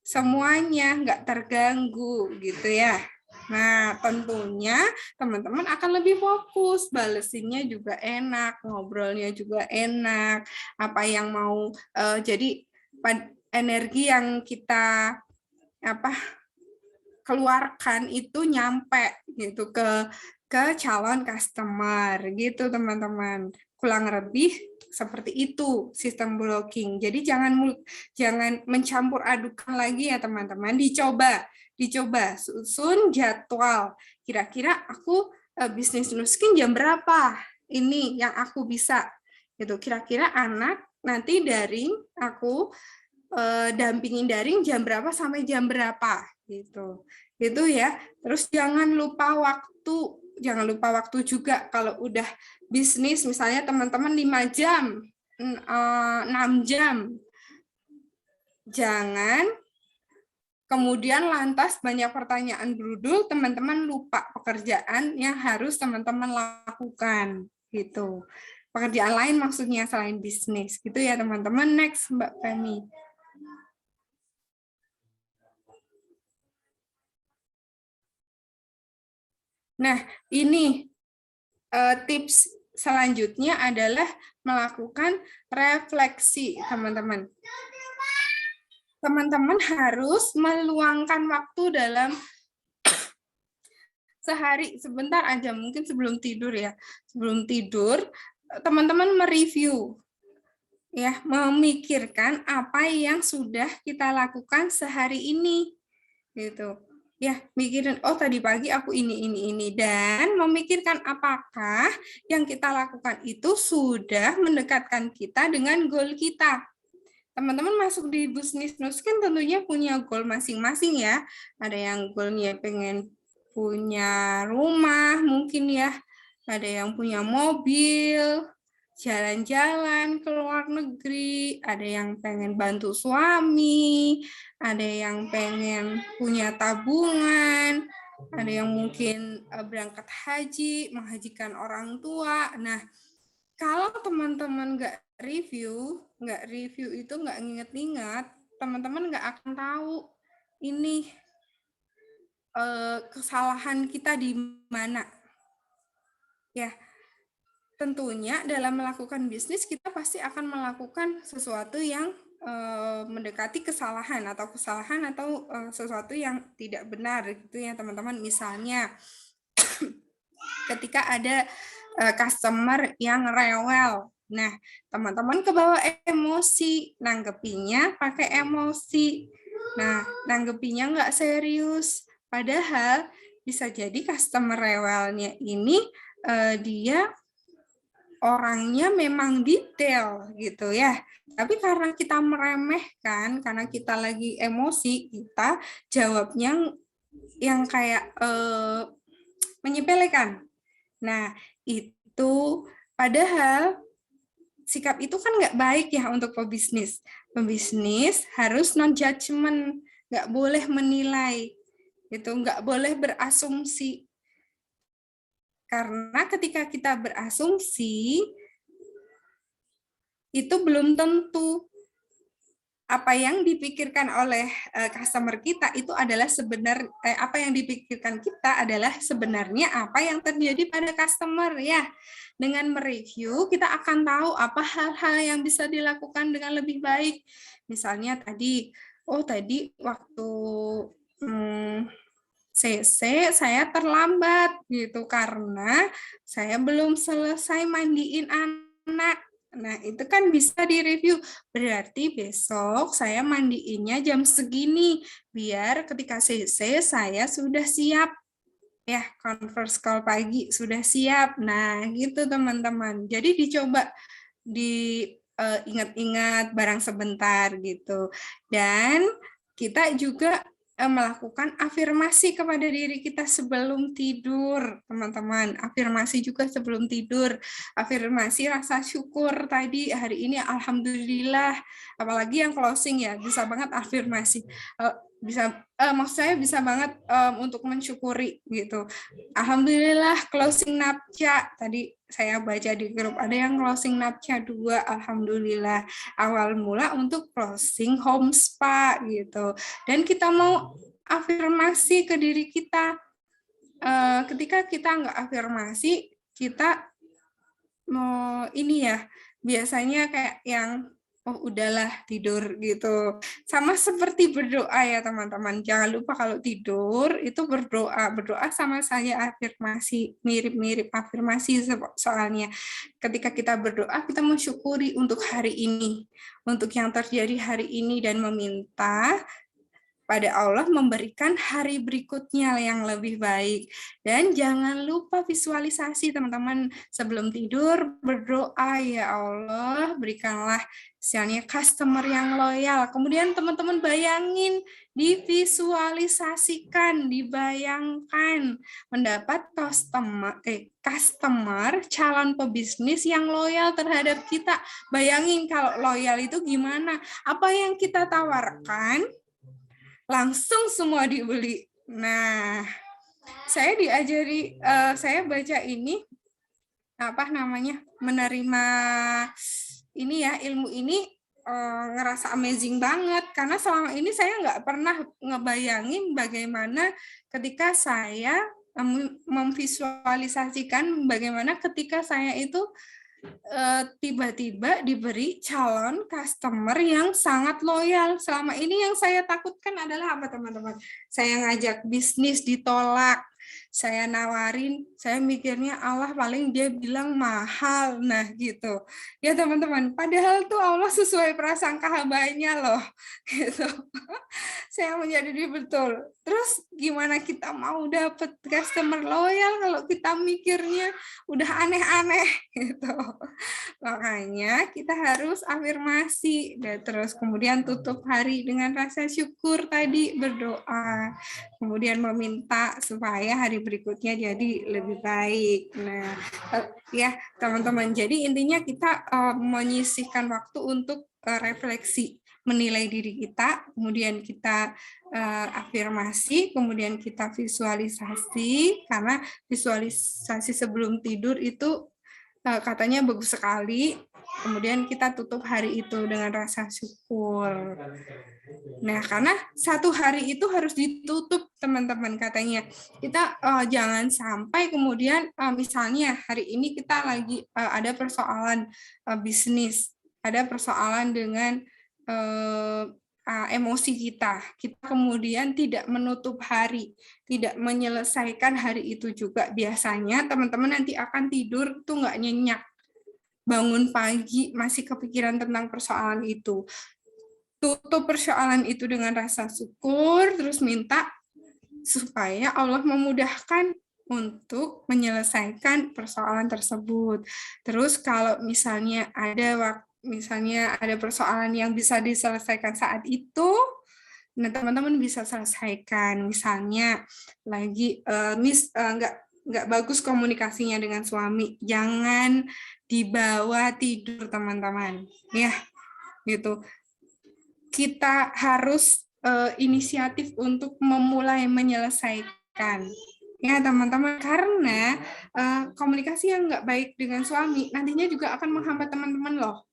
semuanya, nggak terganggu gitu ya. Nah, tentunya teman-teman akan lebih fokus, balesinnya juga enak, ngobrolnya juga enak, apa yang mau, jadi energi yang kita keluarkan itu nyampe gitu ke calon customer gitu teman-teman. Kurang lebih seperti itu sistem blocking. Jadi jangan mencampur adukan lagi ya teman-teman. Dicoba susun jadwal. Kira-kira aku bisnis Nuskin jam berapa? Ini yang aku bisa. Gitu. Kira-kira anak nanti daring aku dampingin daring jam berapa sampai jam berapa gitu. Itu ya. Terus jangan lupa waktu juga kalau udah bisnis misalnya teman-teman 5 jam, 6 jam. Jangan kemudian lantas banyak pertanyaan brudul, teman-teman lupa pekerjaan yang harus teman-teman lakukan gitu. Pekerjaan lain maksudnya selain bisnis gitu ya teman-teman. Next Mbak Femi. Nah, ini tips selanjutnya adalah melakukan refleksi, teman-teman. Teman-teman harus meluangkan waktu dalam sehari sebentar aja, mungkin sebelum tidur ya. Sebelum tidur, teman-teman mereview, ya, memikirkan apa yang sudah kita lakukan sehari ini, gitu. Ya, mikirin, oh tadi pagi aku ini, dan memikirkan apakah yang kita lakukan itu sudah mendekatkan kita dengan goal kita. Teman-teman masuk di bisnis Nuskin tentunya punya goal masing-masing ya. Ada yang goalnya pengen punya rumah mungkin ya, ada yang punya mobil, jalan-jalan ke luar negeri, ada yang pengen bantu suami, ada yang pengen punya tabungan, ada yang mungkin berangkat haji, menghajikan orang tua. Nah, kalau teman-teman nggak review itu nggak nginget-ingat, teman-teman nggak akan tahu ini kesalahan kita di mana. Ya, tentunya dalam melakukan bisnis kita pasti akan melakukan sesuatu yang mendekati kesalahan atau sesuatu yang tidak benar gitu ya teman-teman. Misalnya ketika ada customer yang rewel, nah teman-teman kebawa emosi, nanggepinya pakai emosi. Nah, nanggepinya nggak serius. Padahal bisa jadi customer rewelnya ini dia orangnya memang detail gitu ya. Tapi karena kita meremehkan, karena kita lagi emosi, kita jawabnya yang kayak menyepelekan. Nah, itu padahal sikap itu kan nggak baik ya untuk pebisnis. Pebisnis harus non-judgment, nggak boleh menilai, itu nggak boleh berasumsi. Karena ketika kita berasumsi, itu belum tentu apa yang dipikirkan oleh customer kita itu adalah apa yang dipikirkan kita adalah sebenarnya apa yang terjadi pada customer ya. Dengan mereview kita akan tahu apa hal-hal yang bisa dilakukan dengan lebih baik. Misalnya tadi waktu CC saya terlambat gitu karena saya belum selesai mandiin anak. Nah, itu kan bisa direview. Berarti besok saya mandiinnya jam segini biar ketika CC saya sudah siap. Ya, conference call pagi sudah siap. Nah, gitu teman-teman. Jadi dicoba ingat-ingat barang sebentar gitu. Dan kita juga melakukan afirmasi kepada diri kita sebelum tidur, teman-teman. Afirmasi juga sebelum tidur. Afirmasi rasa syukur tadi, hari ini alhamdulillah. Apalagi yang closing ya, bisa banget afirmasi. Maksud saya bisa banget untuk mensyukuri gitu. Alhamdulillah closing napca tadi saya baca di grup ada yang closing napca 2, alhamdulillah awal mula untuk closing home spa gitu. Dan kita mau afirmasi ke diri kita. Ketika kita nggak afirmasi, kita mau ini ya biasanya kayak yang oh udahlah tidur gitu. Sama seperti berdoa ya teman-teman. Jangan lupa kalau tidur itu berdoa. Berdoa sama saya afirmasi, mirip-mirip afirmasi soalnya. Ketika kita berdoa, kita mensyukuri untuk hari ini. Untuk yang terjadi hari ini dan meminta pada Allah memberikan hari berikutnya yang lebih baik. Dan jangan lupa visualisasi teman-teman sebelum tidur berdoa, ya Allah berikanlah misalnya customer yang loyal. Kemudian teman-teman bayangin, divisualisasikan, dibayangkan mendapat customer calon pebisnis yang loyal terhadap kita. Bayangin kalau loyal itu gimana? Apa yang kita tawarkan langsung semua dibeli. Nah, saya diajari, saya baca ini menerima ini ya ilmu ini ngerasa amazing banget karena selama ini saya nggak pernah ngebayangin bagaimana ketika saya memvisualisasikan bagaimana ketika saya itu tiba-tiba diberi calon customer yang sangat loyal. Selama ini yang saya takutkan adalah apa teman-teman? Saya ngajak bisnis ditolak. Saya nawarin, saya mikirnya Allah paling dia bilang mahal. Nah gitu. Ya teman-teman, padahal tuh Allah sesuai prasangka hambanya loh. Gitu. Saya menyadari betul. Terus gimana kita mau dapat customer loyal kalau kita mikirnya udah aneh-aneh gitu. Makanya kita harus afirmasi dan terus kemudian tutup hari dengan rasa syukur tadi, berdoa. Kemudian meminta supaya hari berikutnya jadi lebih baik. Nah, ya teman-teman, jadi intinya kita menyisihkan waktu untuk refleksi, menilai diri kita, kemudian kita afirmasi, kemudian kita visualisasi, karena visualisasi sebelum tidur itu katanya bagus sekali. Kemudian kita tutup hari itu dengan rasa syukur. Nah, karena satu hari itu harus ditutup, teman-teman, katanya. Kita jangan sampai kemudian misalnya hari ini kita lagi ada persoalan bisnis, ada persoalan dengan emosi kita kemudian tidak menutup hari, tidak menyelesaikan hari itu juga. Biasanya teman-teman nanti akan tidur tuh nggak nyenyak, bangun pagi masih kepikiran tentang persoalan itu. tutup persoalan itu dengan rasa syukur, terus minta supaya Allah memudahkan untuk menyelesaikan persoalan tersebut. Terus kalau misalnya ada persoalan yang bisa diselesaikan saat itu, nah teman-teman bisa selesaikan. Misalnya lagi nggak bagus komunikasinya dengan suami, jangan dibawa tidur teman-teman, ya gitu. Kita harus inisiatif untuk memulai menyelesaikan, ya teman-teman, karena komunikasi yang nggak baik dengan suami nantinya juga akan menghambat teman-teman loh,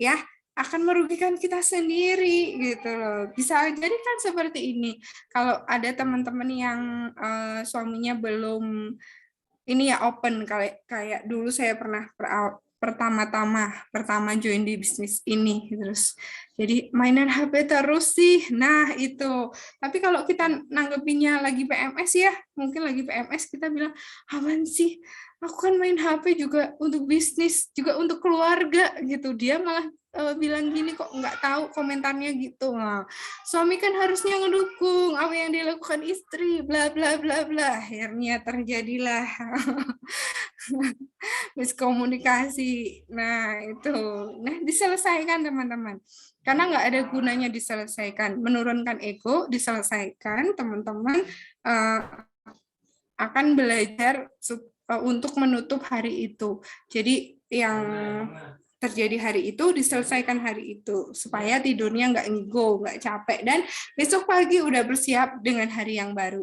ya, akan merugikan kita sendiri gitu loh. Bisa jadi kan seperti ini, kalau ada teman-teman yang suaminya belum open, kayak dulu saya pernah pertama join di bisnis ini, terus jadi mainan HP terus sih. Nah itu, tapi kalau kita nanggepinnya lagi PMS ya, mungkin lagi PMS kita bilang, apaan sih, aku kan main HP juga untuk bisnis, juga untuk keluarga gitu. Dia malah bilang gini, kok nggak tahu komentarnya gitu. Nah, suami kan harusnya ngedukung apa yang dilakukan istri, bla bla bla bla. Akhirnya terjadilah miskomunikasi. Nah itu, nah diselesaikan teman-teman. Karena nggak ada gunanya diselesaikan, menurunkan ego, diselesaikan, teman-teman akan belajar untuk menutup hari itu. Jadi yang terjadi hari itu diselesaikan hari itu, supaya tidurnya nggak ngigo, nggak capek, dan besok pagi udah bersiap dengan hari yang baru.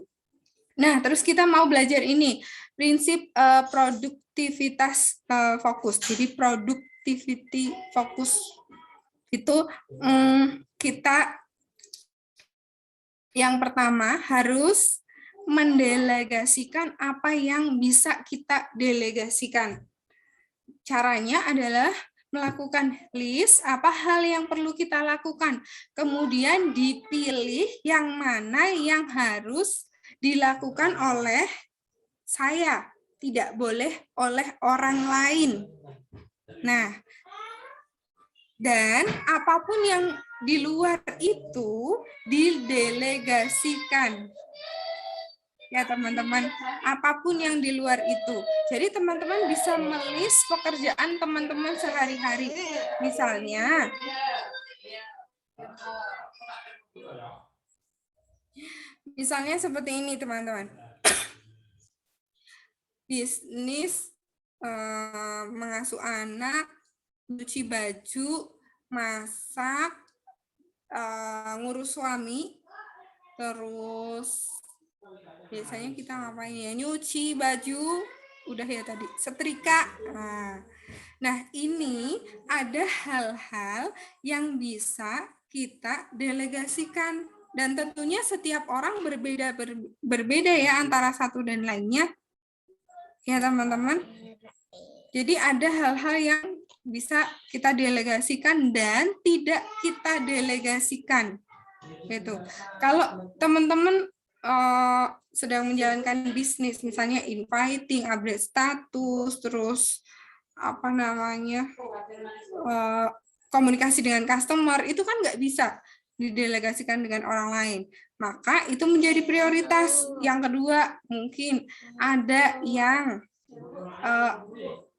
Nah, terus kita mau belajar ini, prinsip produktivitas fokus. Jadi productivity fokus itu kita yang pertama harus mendelegasikan apa yang bisa kita delegasikan. Caranya adalah melakukan list apa hal yang perlu kita lakukan. Kemudian dipilih yang mana yang harus dilakukan oleh saya, tidak boleh oleh orang lain. Nah, dan apapun yang di luar itu didelegasikan. Ya teman-teman, apapun yang di luar itu. Jadi teman-teman bisa melis pekerjaan teman-teman sehari-hari. Misalnya seperti ini teman-teman. Bisnis, mengasuh anak, cuci baju, masak, ngurus suami, terus biasanya kita ngapain ya? Nyuci baju, udah ya tadi, setrika. Nah, ini ada hal-hal yang bisa kita delegasikan, dan tentunya setiap orang berbeda ya antara satu dan lainnya. Ya, teman-teman. Jadi ada hal-hal yang bisa kita delegasikan dan tidak kita delegasikan. Gitu. Kalau teman-teman sedang menjalankan bisnis, misalnya inviting, update status, terus komunikasi dengan customer, itu kan nggak bisa didelegasikan dengan orang lain. Maka itu menjadi prioritas. Yang kedua, mungkin ada yang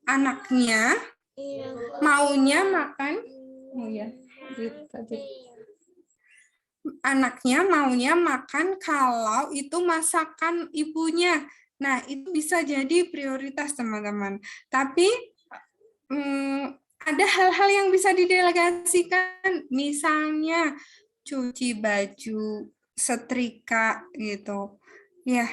anaknya maunya makan, kalau itu masakan ibunya. Nah, itu bisa jadi prioritas teman-teman. Tapi ada hal-hal yang bisa didelegasikan, misalnya cuci baju, setrika gitu. Ya,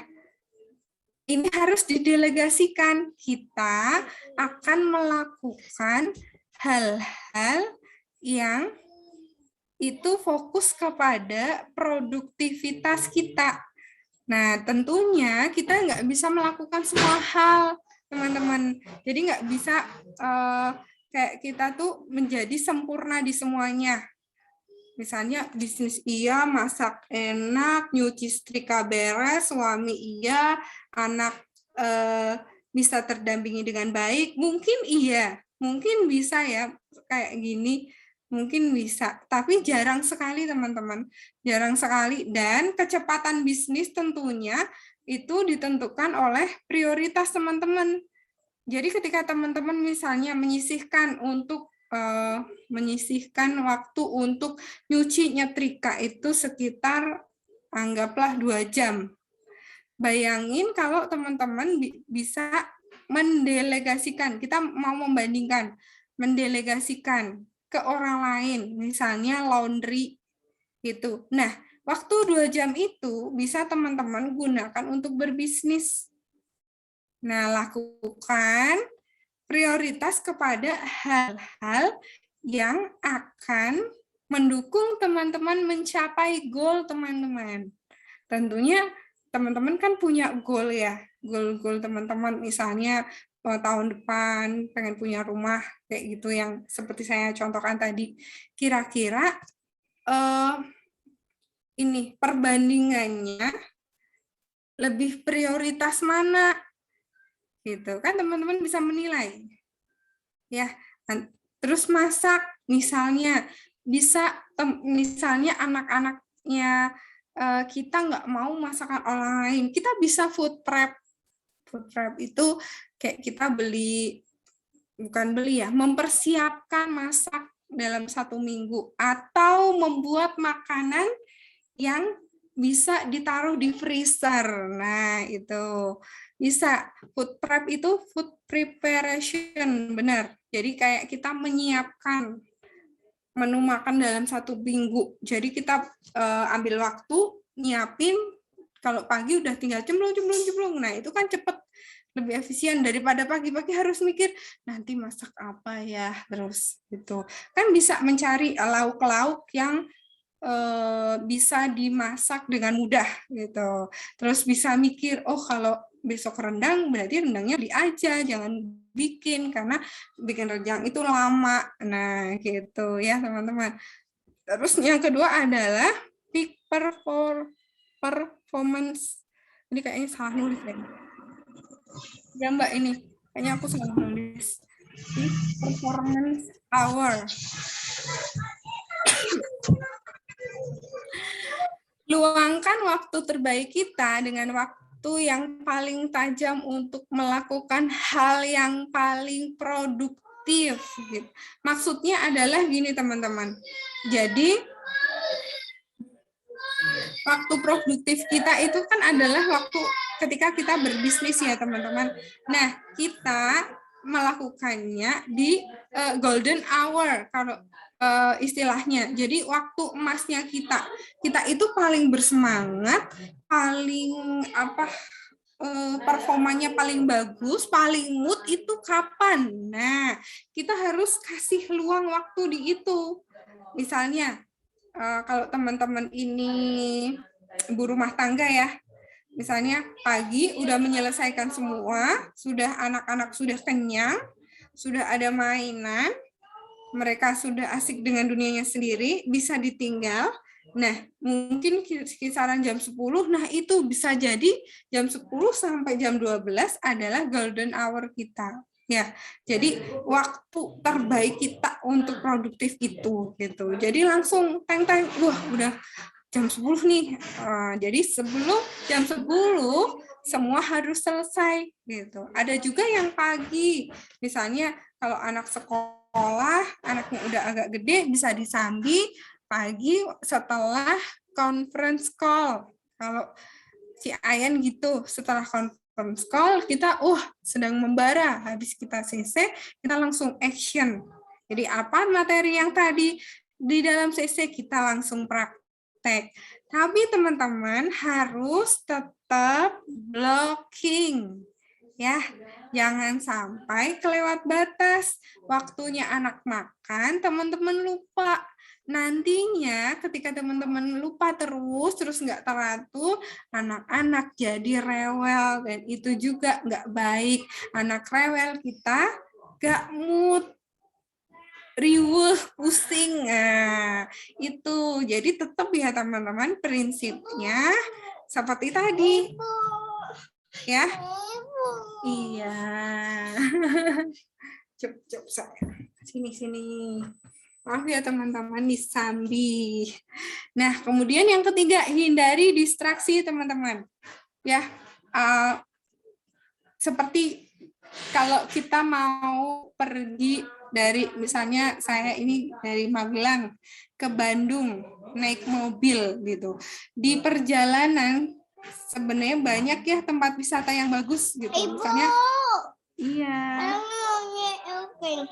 ini harus didelegasikan. Kita akan melakukan hal-hal yang itu fokus kepada produktivitas kita. Nah, tentunya kita nggak bisa melakukan semua hal, teman-teman. Jadi nggak bisa kayak kita tuh menjadi sempurna di semuanya. Misalnya bisnis iya, masak enak, nyuci setrika beres, suami iya, anak bisa terdampingi dengan baik. Mungkin iya, mungkin bisa ya kayak gini. mungkin bisa, tapi jarang sekali teman-teman, jarang sekali. Dan kecepatan bisnis tentunya itu ditentukan oleh prioritas teman-teman. Jadi ketika teman-teman misalnya menyisihkan waktu untuk nyuci nyetrika itu sekitar anggaplah 2 jam. Bayangin kalau teman-teman bisa mendelegasikan, kita mau membandingkan, mendelegasikan ke orang lain, misalnya laundry gitu. Nah, waktu 2 jam itu bisa teman-teman gunakan untuk berbisnis. Nah, lakukan prioritas kepada hal-hal yang akan mendukung teman-teman mencapai goal teman-teman. Tentunya teman-teman kan punya goal ya, goal teman-teman misalnya tahun depan pengen punya rumah kayak gitu yang seperti saya contohkan tadi. Kira-kira ini perbandingannya lebih prioritas mana? Gitu kan teman-teman bisa menilai. Ya, terus masak misalnya misalnya anak-anaknya kita nggak mau masakan orang lain, kita bisa food prep. Food prep itu kayak kita mempersiapkan masak dalam 1 minggu atau membuat makanan yang bisa ditaruh di freezer. Nah, itu bisa. Food prep itu food preparation, benar. Jadi kayak kita menyiapkan menu makan dalam 1 minggu. Jadi kita ambil waktu, nyiapin, kalau pagi udah tinggal cemplung. Nah, itu kan cepet, lebih efisien daripada pagi-pagi harus mikir, nanti masak apa ya, terus gitu. Kan bisa mencari lauk-lauk yang bisa dimasak dengan mudah gitu. Terus bisa mikir, oh kalau besok rendang berarti rendangnya beli aja, jangan bikin karena bikin rendang itu lama. Nah, gitu ya, teman-teman. Terus yang kedua adalah peak performance. Ini kayaknya salah nulis ya. Ya, Mbak, ini kayaknya aku salah nulis. Peak performance hour. Luangkan waktu terbaik kita dengan waktu yang paling tajam untuk melakukan hal yang paling produktif. Maksudnya adalah gini, teman-teman. Jadi, waktu produktif kita itu kan adalah waktu ketika kita berbisnis ya, teman-teman. Nah, kita melakukannya di golden hour, kalau istilahnya. Jadi waktu emasnya kita itu paling bersemangat, paling performanya paling bagus, paling mood itu kapan? Nah, kita harus kasih luang waktu di itu. Misalnya kalau teman-teman ini ibu rumah tangga ya, misalnya pagi udah menyelesaikan semua, sudah anak-anak sudah kenyang, sudah ada mainan, mereka sudah asik dengan dunianya sendiri, bisa ditinggal. Nah, mungkin kisaran jam 10, nah itu bisa jadi jam 10 sampai jam 12 adalah golden hour kita. Ya, jadi waktu terbaik kita untuk produktif itu gitu. Jadi langsung teng-teng, wah udah jam 10 nih. Jadi sebelum jam 10 semua harus selesai gitu. Ada juga yang pagi. Misalnya kalau anak sekolah, anaknya udah agak gede, bisa disambi pagi setelah conference call. Kalau si Ayan gitu, setelah conference call, kita sedang membara. Habis kita CC, kita langsung action. Jadi apa materi yang tadi di dalam CC, kita langsung praktek. Tapi teman-teman harus tetap blocking. Ya, jangan sampai kelewat batas. Waktunya anak makan, teman-teman lupa. Nantinya ketika teman-teman lupa terus nggak teratur, anak-anak jadi rewel, dan itu juga nggak baik. Anak rewel kita nggak mood, riweuh, pusing. Nah, itu. Jadi tetap ya teman-teman, prinsipnya seperti tadi. Ya. Iya. Cep saya. Sini. Maaf ya teman-teman, disambi. Nah, kemudian yang ketiga, hindari distraksi teman-teman. Ya, seperti kalau kita mau pergi dari, misalnya saya ini dari Magelang ke Bandung naik mobil gitu. Di perjalanan sebenarnya banyak ya tempat wisata yang bagus gitu. Misalnya, iya.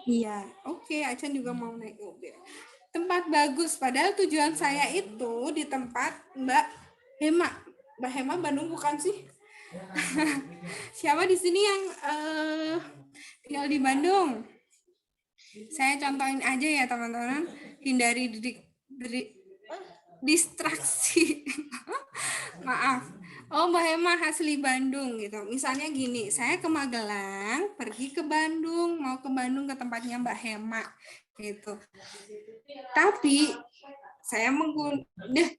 Iya, oke, Acan juga mau naik mobil. Tempat bagus, padahal tujuan saya itu di tempat Mbak Hema. Mbak Hema Bandung bukan sih? Siapa di sini yang tinggal di Bandung? Saya contohin aja ya teman-teman, hindari distraksi. Maaf. Oh, Mbak Hema asli Bandung gitu. Misalnya gini, saya ke Magelang, pergi ke Bandung, mau ke Bandung ke tempatnya Mbak Hema gitu. Tapi saya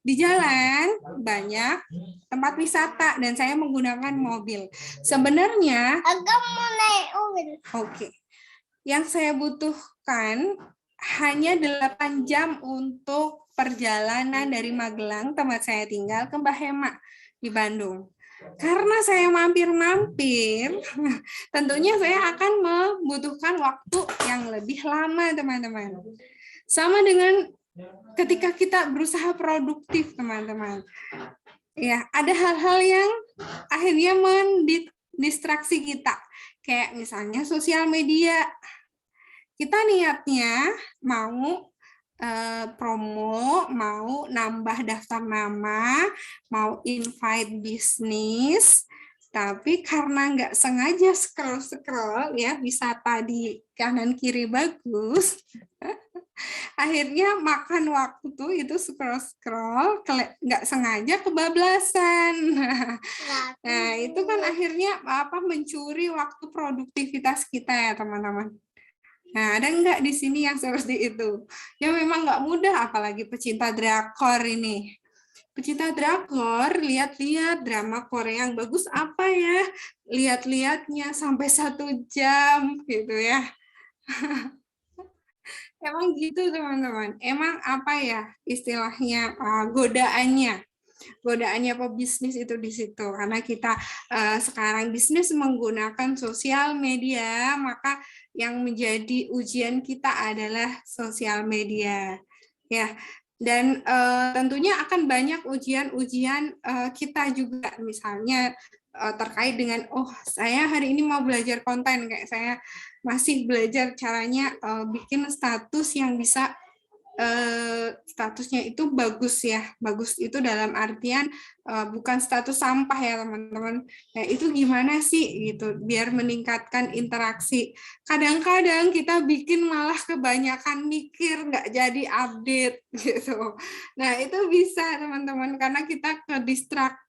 di jalan banyak tempat wisata dan saya menggunakan mobil. Sebenarnya Agak mau naik mobil. Oke. Yang saya butuhkan hanya 8 jam untuk perjalanan dari Magelang, tempat saya tinggal, ke Mbak Hema di Bandung. Karena saya mampir-mampir, tentunya saya akan membutuhkan waktu yang lebih lama, teman-teman. Sama dengan ketika kita berusaha produktif, teman-teman. Ya, ada hal-hal yang akhirnya mendistraksi kita. Kayak misalnya sosial media. Kita niatnya mau promo, mau nambah daftar nama, mau invite bisnis, tapi karena nggak sengaja scroll ya, wisata di kanan kiri bagus, akhirnya makan waktu tuh itu scroll nggak sengaja kebablasan. Nah itu kan akhirnya mencuri waktu produktivitas kita ya teman-teman. Nah, ada nggak di sini yang seperti itu? Ya memang nggak mudah, apalagi pecinta drakor ini. Pecinta drakor, lihat-lihat drama Korea yang bagus apa ya? Lihat-lihatnya sampai 1 jam gitu ya. Emang gitu teman-teman. Emang apa ya istilahnya godaannya pebisnis itu di situ, karena kita sekarang bisnis menggunakan sosial media, maka yang menjadi ujian kita adalah sosial media ya. Dan tentunya akan banyak ujian-ujian kita juga, misalnya terkait dengan saya hari ini mau belajar konten, kayak saya masih belajar caranya bikin status yang bisa statusnya itu bagus ya. Bagus itu dalam artian bukan status sampah ya teman-teman. Nah, itu gimana sih gitu biar meningkatkan interaksi. Kadang-kadang kita bikin malah kebanyakan mikir, nggak jadi update gitu. Nah, itu bisa teman-teman karena kita ke distract.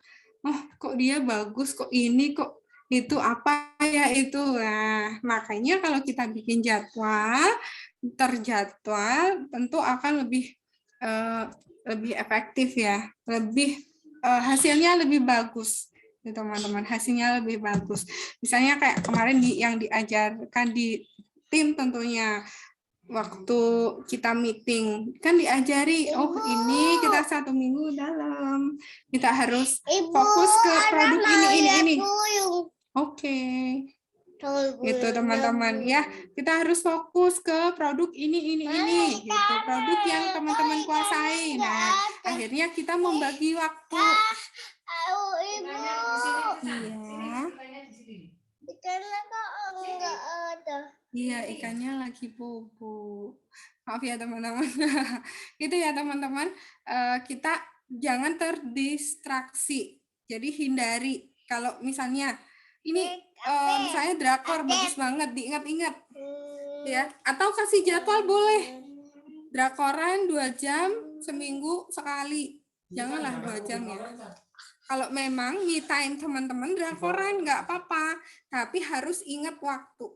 Oh, kok dia bagus, kok ini, kok itu apa ya itu. Nah, makanya kalau kita bikin jadwal terjadwal tentu akan lebih efektif ya, lebih hasilnya lebih bagus teman-teman, hasilnya lebih bagus. Misalnya kayak kemarin yang diajarkan di tim, tentunya waktu kita meeting kan diajari ini kita 1 minggu dalam kita harus fokus ke produk ini. Oke. Gitu teman-teman ya, kita harus fokus ke produk ini gitu, produk yang teman-teman kuasai. Nah akhirnya kita membagi waktu. Iya, ikannya lagi bobo. Maaf ya teman-teman. Itu ya teman-teman, kita jangan terdistraksi, jadi hindari. Kalau misalnya ini misalnya drakor bagus banget, diingat-ingat ya, atau kasih jadwal boleh, drakoran 2 jam seminggu sekali, janganlah 2 jam ya. Kalau memang me time teman-teman drakoran nggak apa-apa, tapi harus ingat waktu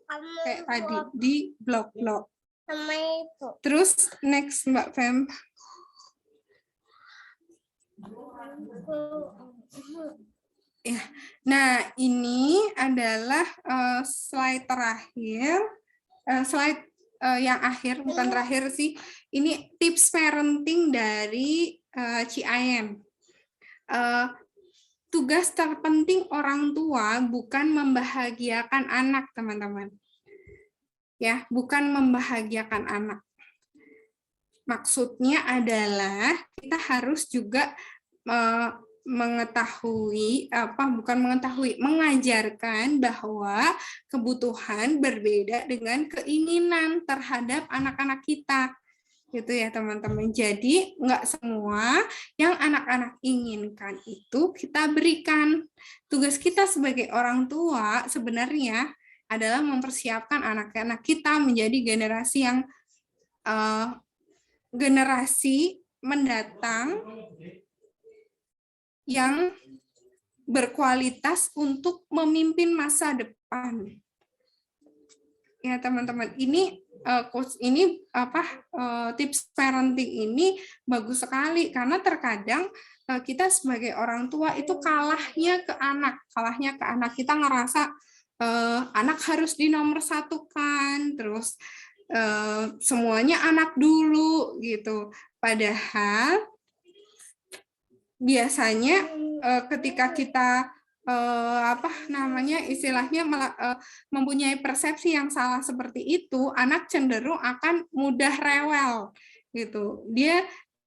kayak tadi di blog-blog. Terus next Mbak Fem. Ya, nah ini adalah slide terakhir, slide yang akhir, bukan terakhir sih. Ini tips parenting dari Ciayen. Tugas terpenting orang tua bukan membahagiakan anak, teman-teman. Ya, bukan membahagiakan anak. Maksudnya adalah kita harus juga mengajarkan bahwa kebutuhan berbeda dengan keinginan terhadap anak-anak kita, gitu ya teman-teman. Jadi nggak semua yang anak-anak inginkan itu kita berikan. Tugas kita sebagai orang tua sebenarnya adalah mempersiapkan anak-anak kita menjadi generasi yang generasi mendatang yang berkualitas untuk memimpin masa depan. Ya teman-teman, ini tips parenting ini bagus sekali karena terkadang kita sebagai orang tua itu kalahnya ke anak kita ngerasa anak harus dinomorsatukan, terus semuanya anak dulu gitu. Padahal biasanya ketika kita mempunyai persepsi yang salah seperti itu, anak cenderung akan mudah rewel gitu. Dia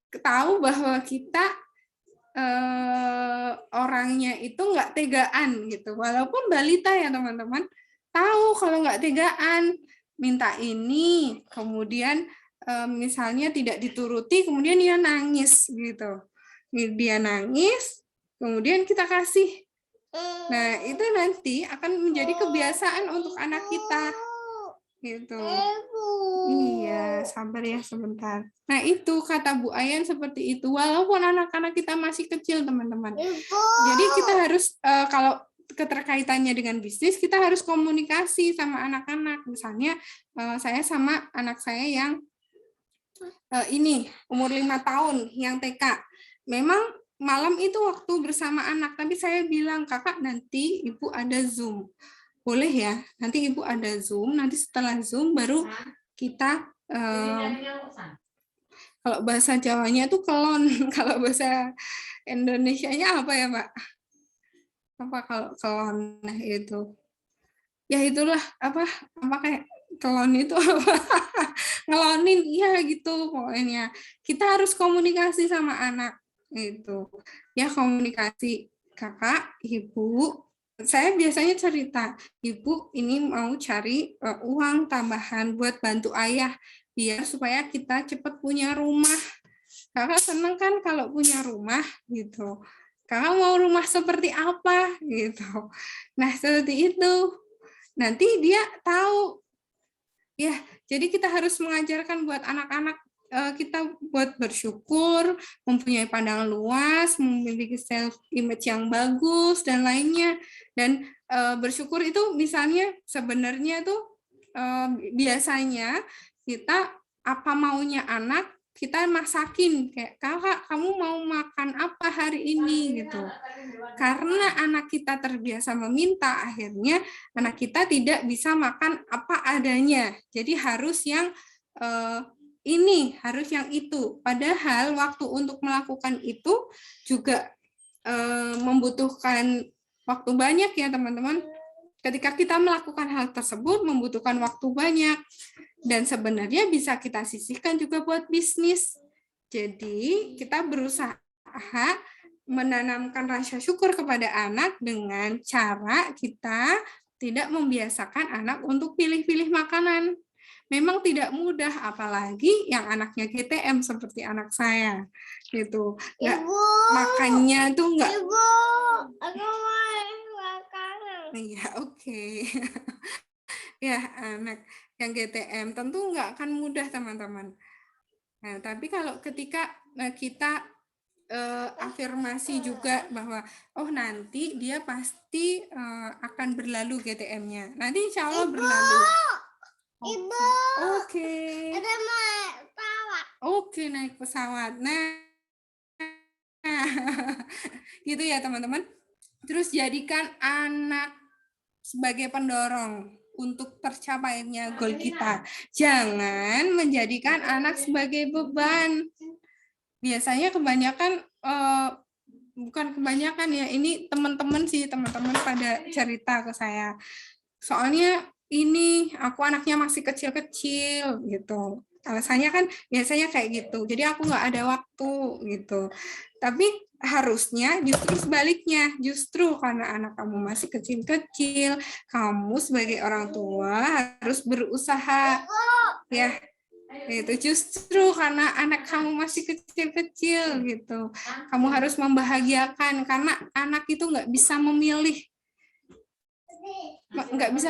tahu bahwa kita orangnya itu nggak tegaan gitu. Walaupun balita ya teman-teman, tahu kalau nggak tegaan, minta ini, kemudian misalnya tidak dituruti, kemudian dia nangis gitu. Dia nangis, kemudian kita kasih. Nah, itu nanti akan menjadi kebiasaan untuk anak kita. Gitu. Iya, sabar ya sebentar. Nah, itu kata Bu Ayan seperti itu. Walaupun anak-anak kita masih kecil, teman-teman. Jadi kita harus, kalau keterkaitannya dengan bisnis, kita harus komunikasi sama anak-anak. Misalnya, saya sama anak saya yang ini, umur 5 tahun, yang TK. Memang malam itu waktu bersama anak, tapi saya bilang, kakak nanti ibu ada Zoom. Boleh ya, nanti ibu ada Zoom, nanti setelah Zoom baru kita, kalau bahasa Jawanya itu kelon, kalau bahasa Indonesianya apa ya Mbak? Apa kalau kelon, nah itu. Ya itulah, apa kayak kelon itu apa? Ngelonin, iya gitu pokoknya. Kita harus komunikasi sama anak. Itu ya, komunikasi kakak, ibu. Saya biasanya cerita, ibu ini mau cari uang tambahan buat bantu ayah biar supaya kita cepat punya rumah. Kakak seneng kan kalau punya rumah gitu. Kakak mau rumah seperti apa gitu. Nah seperti itu, nanti dia tahu ya. Jadi kita harus mengajarkan buat anak-anak kita buat bersyukur, mempunyai pandangan luas, memiliki self image yang bagus dan lainnya. Dan bersyukur itu misalnya sebenarnya tuh biasanya kita apa maunya anak kita masakin, kayak kakak kamu mau makan apa hari ini gitu. Karena anak kita terbiasa meminta, akhirnya anak kita tidak bisa makan apa adanya. Jadi harus yang ini, harus yang itu. Padahal waktu untuk melakukan itu juga membutuhkan waktu banyak ya teman-teman. Ketika kita melakukan hal tersebut membutuhkan waktu banyak. Dan sebenarnya bisa kita sisihkan juga buat bisnis. Jadi kita berusaha menanamkan rasa syukur kepada anak dengan cara kita tidak membiasakan anak untuk pilih-pilih makanan. Memang tidak mudah, apalagi yang anaknya GTM seperti anak saya, gitu. Nggak, makannya tuh nggak. Ibu, aku mau makanan. Iya, oke. Ya, anak yang GTM tentu nggak akan mudah, teman-teman. Nah, tapi kalau ketika kita afirmasi juga bahwa oh nanti dia pasti akan berlalu GTM-nya. Nanti insya Allah berlalu. Ibu. Oke. Ada naik pesawat. Oke, naik pesawat. Nah, gitu ya teman-teman. Terus jadikan anak sebagai pendorong. untuk tercapainya goal kita. Jangan menjadikan anak sebagai beban. Biasanya kebanyakan, bukan kebanyakan ya, ini teman-teman pada cerita ke saya. Soalnya ini aku anaknya masih kecil-kecil gitu. Alasannya kan biasanya kayak gitu. Jadi aku nggak ada waktu gitu. Tapi harusnya justru sebaliknya. Justru karena anak kamu masih kecil-kecil, kamu sebagai orang tua harus berusaha ya. Itu justru karena anak kamu masih kecil-kecil gitu. Kamu harus membahagiakan karena anak itu nggak bisa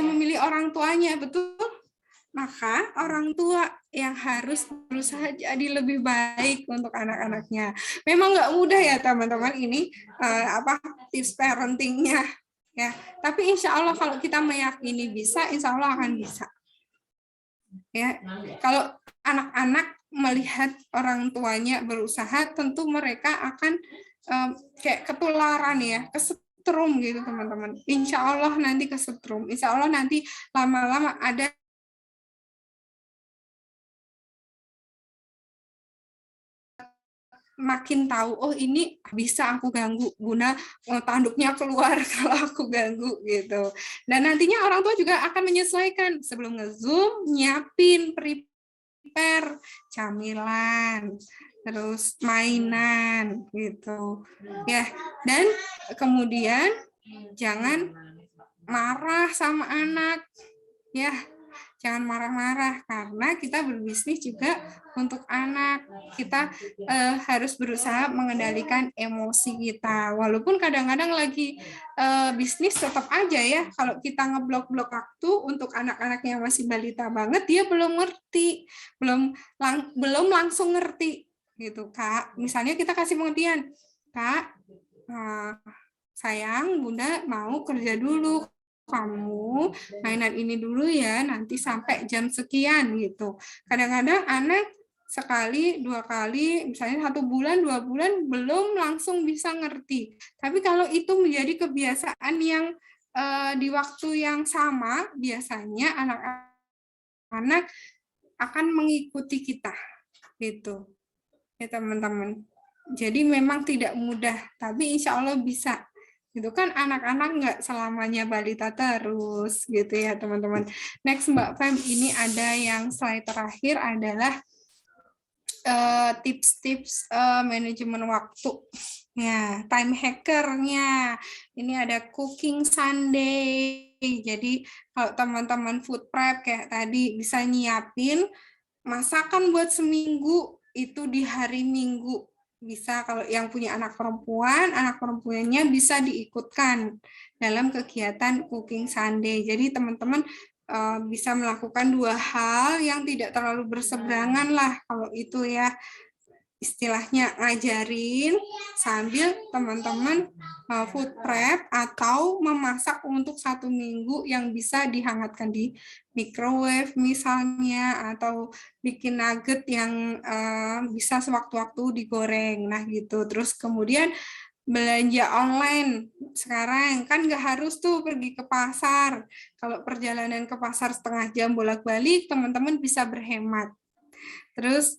memilih orang tuanya, betul? Maka orang tua yang harus berusaha jadi lebih baik untuk anak-anaknya. Memang nggak mudah ya teman-teman ini tips parentingnya ya. Tapi insya Allah kalau kita meyakini bisa, insya Allah akan bisa. Ya, kalau anak-anak melihat orang tuanya berusaha, tentu mereka akan kayak ketularan ya, kesetrum gitu teman-teman. Insya Allah nanti kesetrum. Insya Allah nanti lama-lama ada makin tahu, oh ini bisa aku ganggu guna tanduknya keluar kalau aku ganggu gitu. Dan nantinya orang tua juga akan menyesuaikan sebelum nge-zoom, nyiapin prepare camilan, terus mainan gitu. Ya, dan kemudian jangan marah sama anak. Ya, jangan marah-marah karena kita berbisnis juga untuk anak. Kita harus berusaha mengendalikan emosi kita. Walaupun kadang-kadang lagi bisnis tetap aja ya. Kalau kita ngeblok-blok waktu untuk anak-anak yang masih balita banget, dia belum ngerti, belum langsung ngerti gitu, Kak. Misalnya kita kasih pengertian, Kak, sayang, Bunda mau kerja dulu. Kamu mainan ini dulu ya, nanti sampai jam sekian gitu. Kadang-kadang anak sekali, 2 kali, misalnya 1 bulan, 2 bulan, belum langsung bisa ngerti. Tapi kalau itu menjadi kebiasaan yang di waktu yang sama, biasanya anak-anak akan mengikuti kita. Gitu. Ya teman-teman. Jadi memang tidak mudah, tapi insya Allah bisa. Itu kan anak-anak nggak selamanya balita terus gitu ya teman-teman. Next Mbak Fem, ini ada yang slide terakhir adalah tips-tips manajemen waktu. Ya, time hackernya. Ini ada cooking Sunday. Jadi kalau teman-teman food prep kayak tadi bisa nyiapin masakan buat seminggu itu di hari Minggu. Bisa kalau yang punya anak perempuannya bisa diikutkan dalam kegiatan Cooking Sunday. Jadi teman-teman bisa melakukan 2 hal yang tidak terlalu berseberangan lah kalau itu ya. Istilahnya ngajarin sambil teman-teman food prep atau memasak untuk 1 minggu yang bisa dihangatkan di microwave misalnya, atau bikin nugget yang bisa sewaktu-waktu digoreng. Nah gitu. Terus kemudian belanja online sekarang kan nggak harus tuh pergi ke pasar. Kalau perjalanan ke pasar setengah jam bolak-balik, teman-teman bisa berhemat. Terus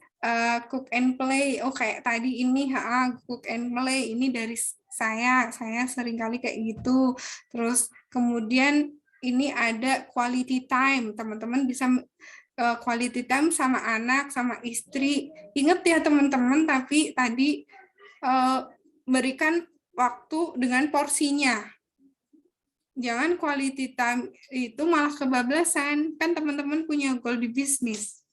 cook and play, kayak tadi ini cook and play ini dari saya sering kali kayak gitu. Terus kemudian ini ada quality time, teman-teman bisa quality time sama anak, sama istri. Ingat ya teman-teman, tapi tadi berikan waktu dengan porsinya. Jangan quality time itu malah kebablasan, kan teman-teman punya goal di bisnis.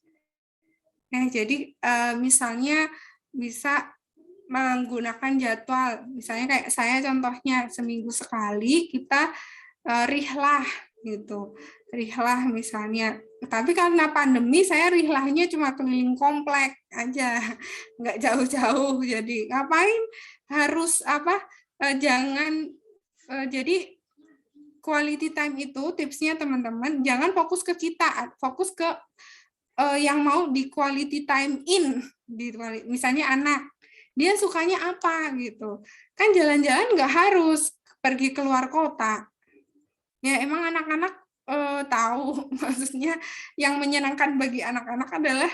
Nah, jadi misalnya bisa menggunakan jadwal, misalnya kayak saya contohnya seminggu sekali kita rihlah gitu, rihlah misalnya. Tapi karena pandemi saya rihlahnya cuma keliling komplek aja, nggak jauh-jauh. Jadi ngapain harus jangan jadi quality time itu tipsnya teman-teman, jangan fokus ke kita, fokus ke yang mau di quality time misalnya anak, dia sukanya apa gitu. Kan jalan-jalan nggak harus pergi keluar kota. Ya emang anak-anak tahu. Maksudnya yang menyenangkan bagi anak-anak adalah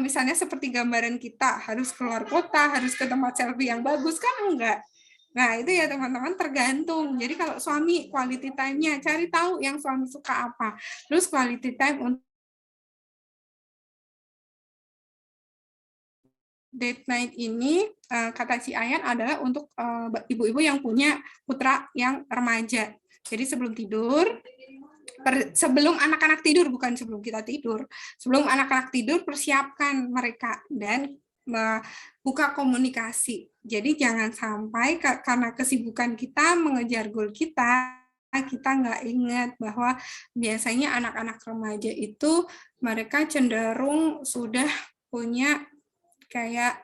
misalnya seperti gambaran kita harus keluar kota, harus ke tempat selfie yang bagus kan enggak. Nah, itu ya teman-teman tergantung. Jadi kalau suami quality time-nya cari tahu yang suami suka apa. Terus quality time untuk date night ini kata si Ayan adalah untuk ibu-ibu yang punya putra yang remaja. Jadi sebelum tidur, sebelum anak-anak tidur, bukan sebelum kita tidur. Sebelum anak-anak tidur, persiapkan mereka dan buka komunikasi. Jadi jangan sampai karena kesibukan kita mengejar goal kita nggak ingat bahwa biasanya anak-anak remaja itu mereka cenderung sudah punya kayak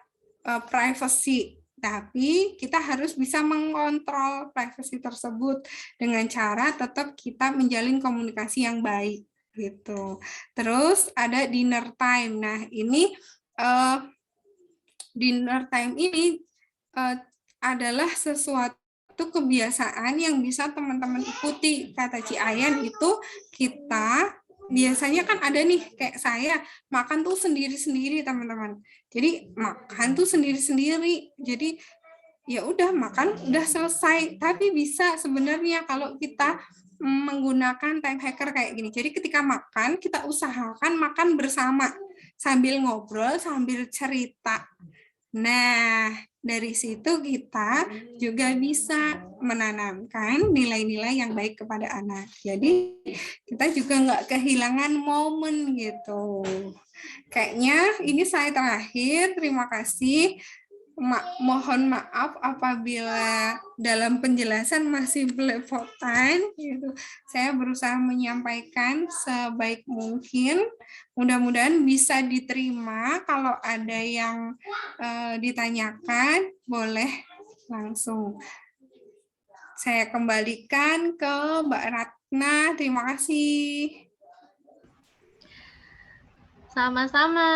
privacy, tapi kita harus bisa mengontrol privacy tersebut dengan cara tetap kita menjalin komunikasi yang baik gitu. Terus ada dinner time. Nah, ini dinner time ini adalah sesuatu kebiasaan yang bisa teman-teman ikuti. Kata Ci Ayan itu kita biasanya kan ada nih kayak saya makan tuh sendiri-sendiri teman-teman. Jadi makan tuh sendiri-sendiri. Jadi ya udah makan udah selesai. Tapi bisa sebenarnya kalau kita menggunakan time hacker kayak gini. Jadi ketika makan kita usahakan makan bersama sambil ngobrol sambil cerita. Nah, dari situ kita juga bisa menanamkan nilai-nilai yang baik kepada anak. Jadi kita juga nggak kehilangan momen gitu. Kayaknya ini saya terakhir. Terima kasih. Mohon maaf apabila dalam penjelasan masih belepotan. Gitu. Saya berusaha menyampaikan sebaik mungkin. Mudah-mudahan bisa diterima. Kalau ada yang ditanyakan, boleh langsung. Saya kembalikan ke Mbak Ratna. Terima kasih. Sama-sama.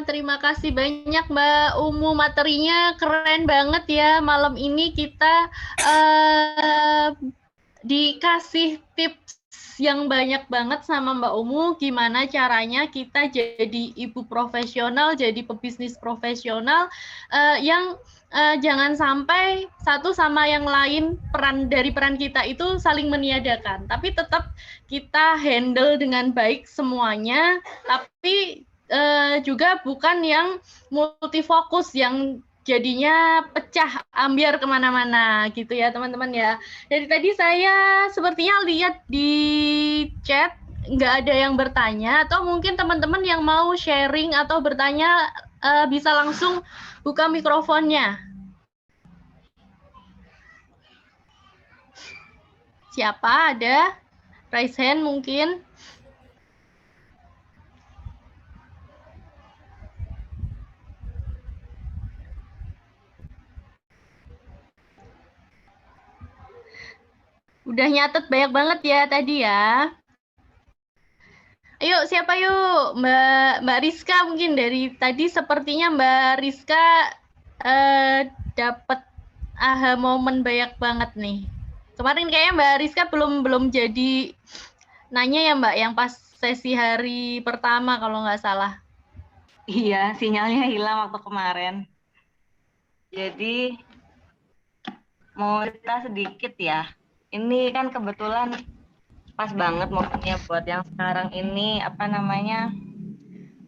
Terima kasih banyak Mbak Umu. Materinya keren banget ya. Malam ini kita dikasih tips yang banyak banget sama Mbak Umu. Gimana caranya kita jadi ibu profesional, jadi pebisnis profesional yang jangan sampai satu sama yang lain peran kita itu saling meniadakan. Tapi tetap kita handle dengan baik semuanya, tapi juga bukan yang multifokus yang jadinya pecah ambiar kemana-mana gitu ya teman-teman ya. Dari tadi saya sepertinya lihat di chat nggak ada yang bertanya, atau mungkin teman-teman yang mau sharing atau bertanya bisa langsung buka mikrofonnya. Siapa ada? Raise hand mungkin. Udah nyatet banyak banget ya tadi ya. Ayo siapa yuk? Mbak Rizka mungkin dari tadi sepertinya Mbak Rizka dapat aha momen banyak banget nih. Kemarin kayaknya Mbak Rizka belum jadi nanya ya Mbak, yang pas sesi hari pertama kalau nggak salah. Iya, sinyalnya hilang waktu kemarin. Jadi mau cerita sedikit ya. Ini kan kebetulan pas banget momennya buat yang sekarang ini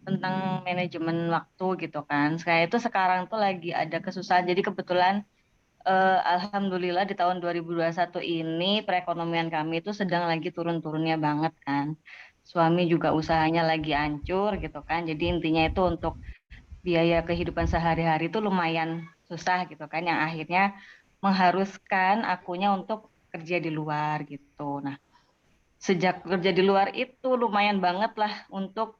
tentang manajemen waktu gitu kan. Saya itu sekarang tuh lagi ada kesusahan. Jadi kebetulan alhamdulillah di tahun 2021 ini perekonomian kami itu sedang lagi turun-turunnya banget kan. Suami juga usahanya lagi hancur gitu kan. Jadi intinya itu untuk biaya kehidupan sehari-hari itu lumayan susah gitu kan, yang akhirnya mengharuskan akunya untuk kerja di luar gitu. Nah, sejak kerja di luar itu lumayan banget lah untuk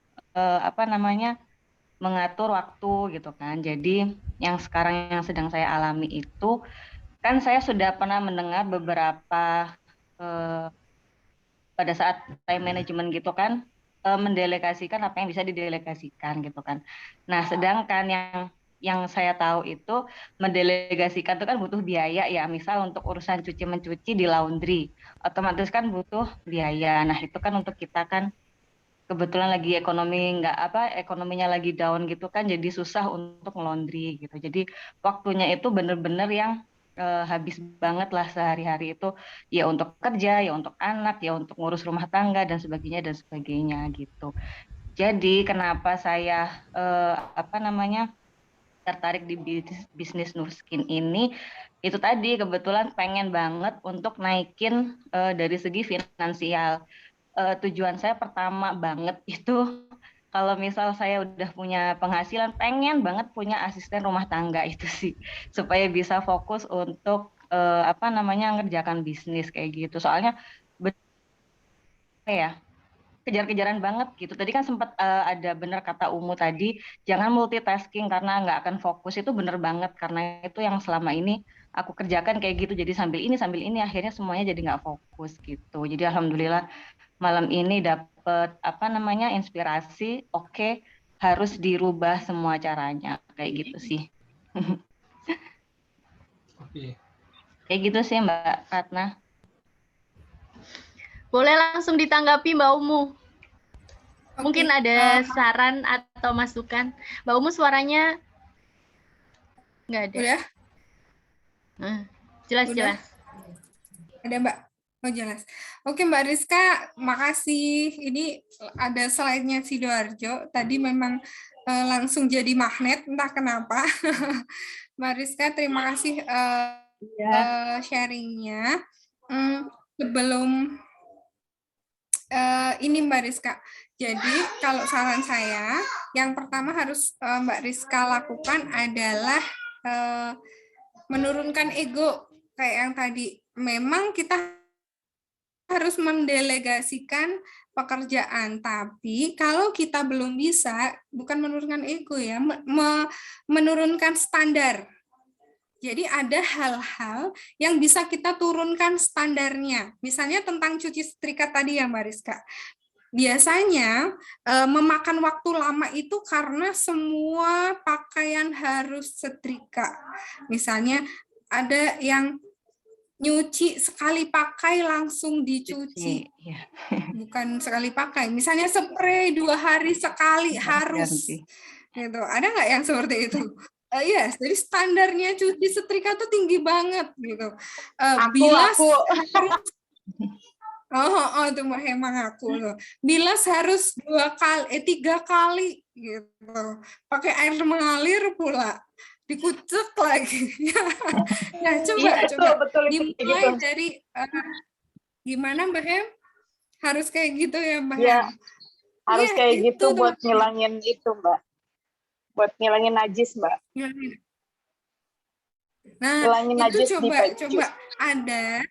mengatur waktu gitu kan. Jadi yang sekarang yang sedang saya alami itu kan saya sudah pernah mendengar beberapa pada saat time management gitu kan, mendelegasikan apa yang bisa didelegasikan gitu kan. Nah, sedangkan yang yang saya tahu itu mendelegasikan itu kan butuh biaya ya. Misal untuk urusan cuci mencuci di laundry, otomatis kan butuh biaya. Nah itu kan untuk kita kan kebetulan lagi ekonominya lagi down gitu kan, jadi susah untuk laundry gitu. Jadi waktunya itu bener-bener yang habis banget lah sehari-hari itu, ya untuk kerja, ya untuk anak, ya untuk ngurus rumah tangga dan sebagainya gitu. Jadi kenapa saya tertarik di bisnis Nuskin ini, itu tadi kebetulan pengen banget untuk naikin dari segi finansial. Tujuan saya pertama banget itu kalau misal saya udah punya penghasilan, pengen banget punya asisten rumah tangga itu sih, supaya bisa fokus untuk ngerjakan bisnis kayak gitu. Soalnya ya kejar-kejaran banget gitu. Tadi kan sempat ada bener kata Umu tadi, jangan multitasking karena nggak akan fokus. Itu bener banget karena itu yang selama ini aku kerjakan kayak gitu. Jadi sambil ini akhirnya semuanya jadi nggak fokus gitu. Jadi alhamdulillah malam ini dapet inspirasi. Oke, harus dirubah semua caranya kayak gitu sih. Oke. Kayak gitu sih Mbak Ratna. Boleh langsung ditanggapi Mbak Umu. Mungkin ada saran atau masukan. Mbak Umu suaranya nggak ada. Udah? Jelas. Ada Mbak? Oh jelas. Oke Mbak Rizka, makasih. Ini ada slide-nya Sidoarjo. Tadi memang langsung jadi magnet, entah kenapa. Mbak Rizka, terima kasih sharing-nya. Sebelum ini Mbak Rizka, jadi kalau saran saya, yang pertama harus Mbak Rizka lakukan adalah menurunkan ego, kayak yang tadi. Memang kita harus mendelegasikan pekerjaan, tapi kalau kita belum bisa, bukan menurunkan ego ya, menurunkan standar. Jadi ada hal-hal yang bisa kita turunkan standarnya. Misalnya tentang cuci setrika tadi ya Mbak Rizka. Biasanya memakan waktu lama itu karena semua pakaian harus setrika. Misalnya ada yang nyuci sekali pakai langsung dicuci. Bukan sekali pakai. Misalnya spray 2 hari sekali harus. Gitu. Ada nggak yang seperti itu? Yes, jadi standarnya cuci setrika tuh tinggi banget gitu. Bilas harus, itu emang aku loh. Bilas harus 3 kali gitu. Pakai air mengalir pula, dikucek lagi. Nah, coba dimulai dari gimana Mbak Hem? Harus kayak gitu ya Mbak Hem? Ya, harus kayak gitu buat ngilangin itu Mbak. Buat ngilangin najis, Mbak. Nah, ngilangin itu najis coba ada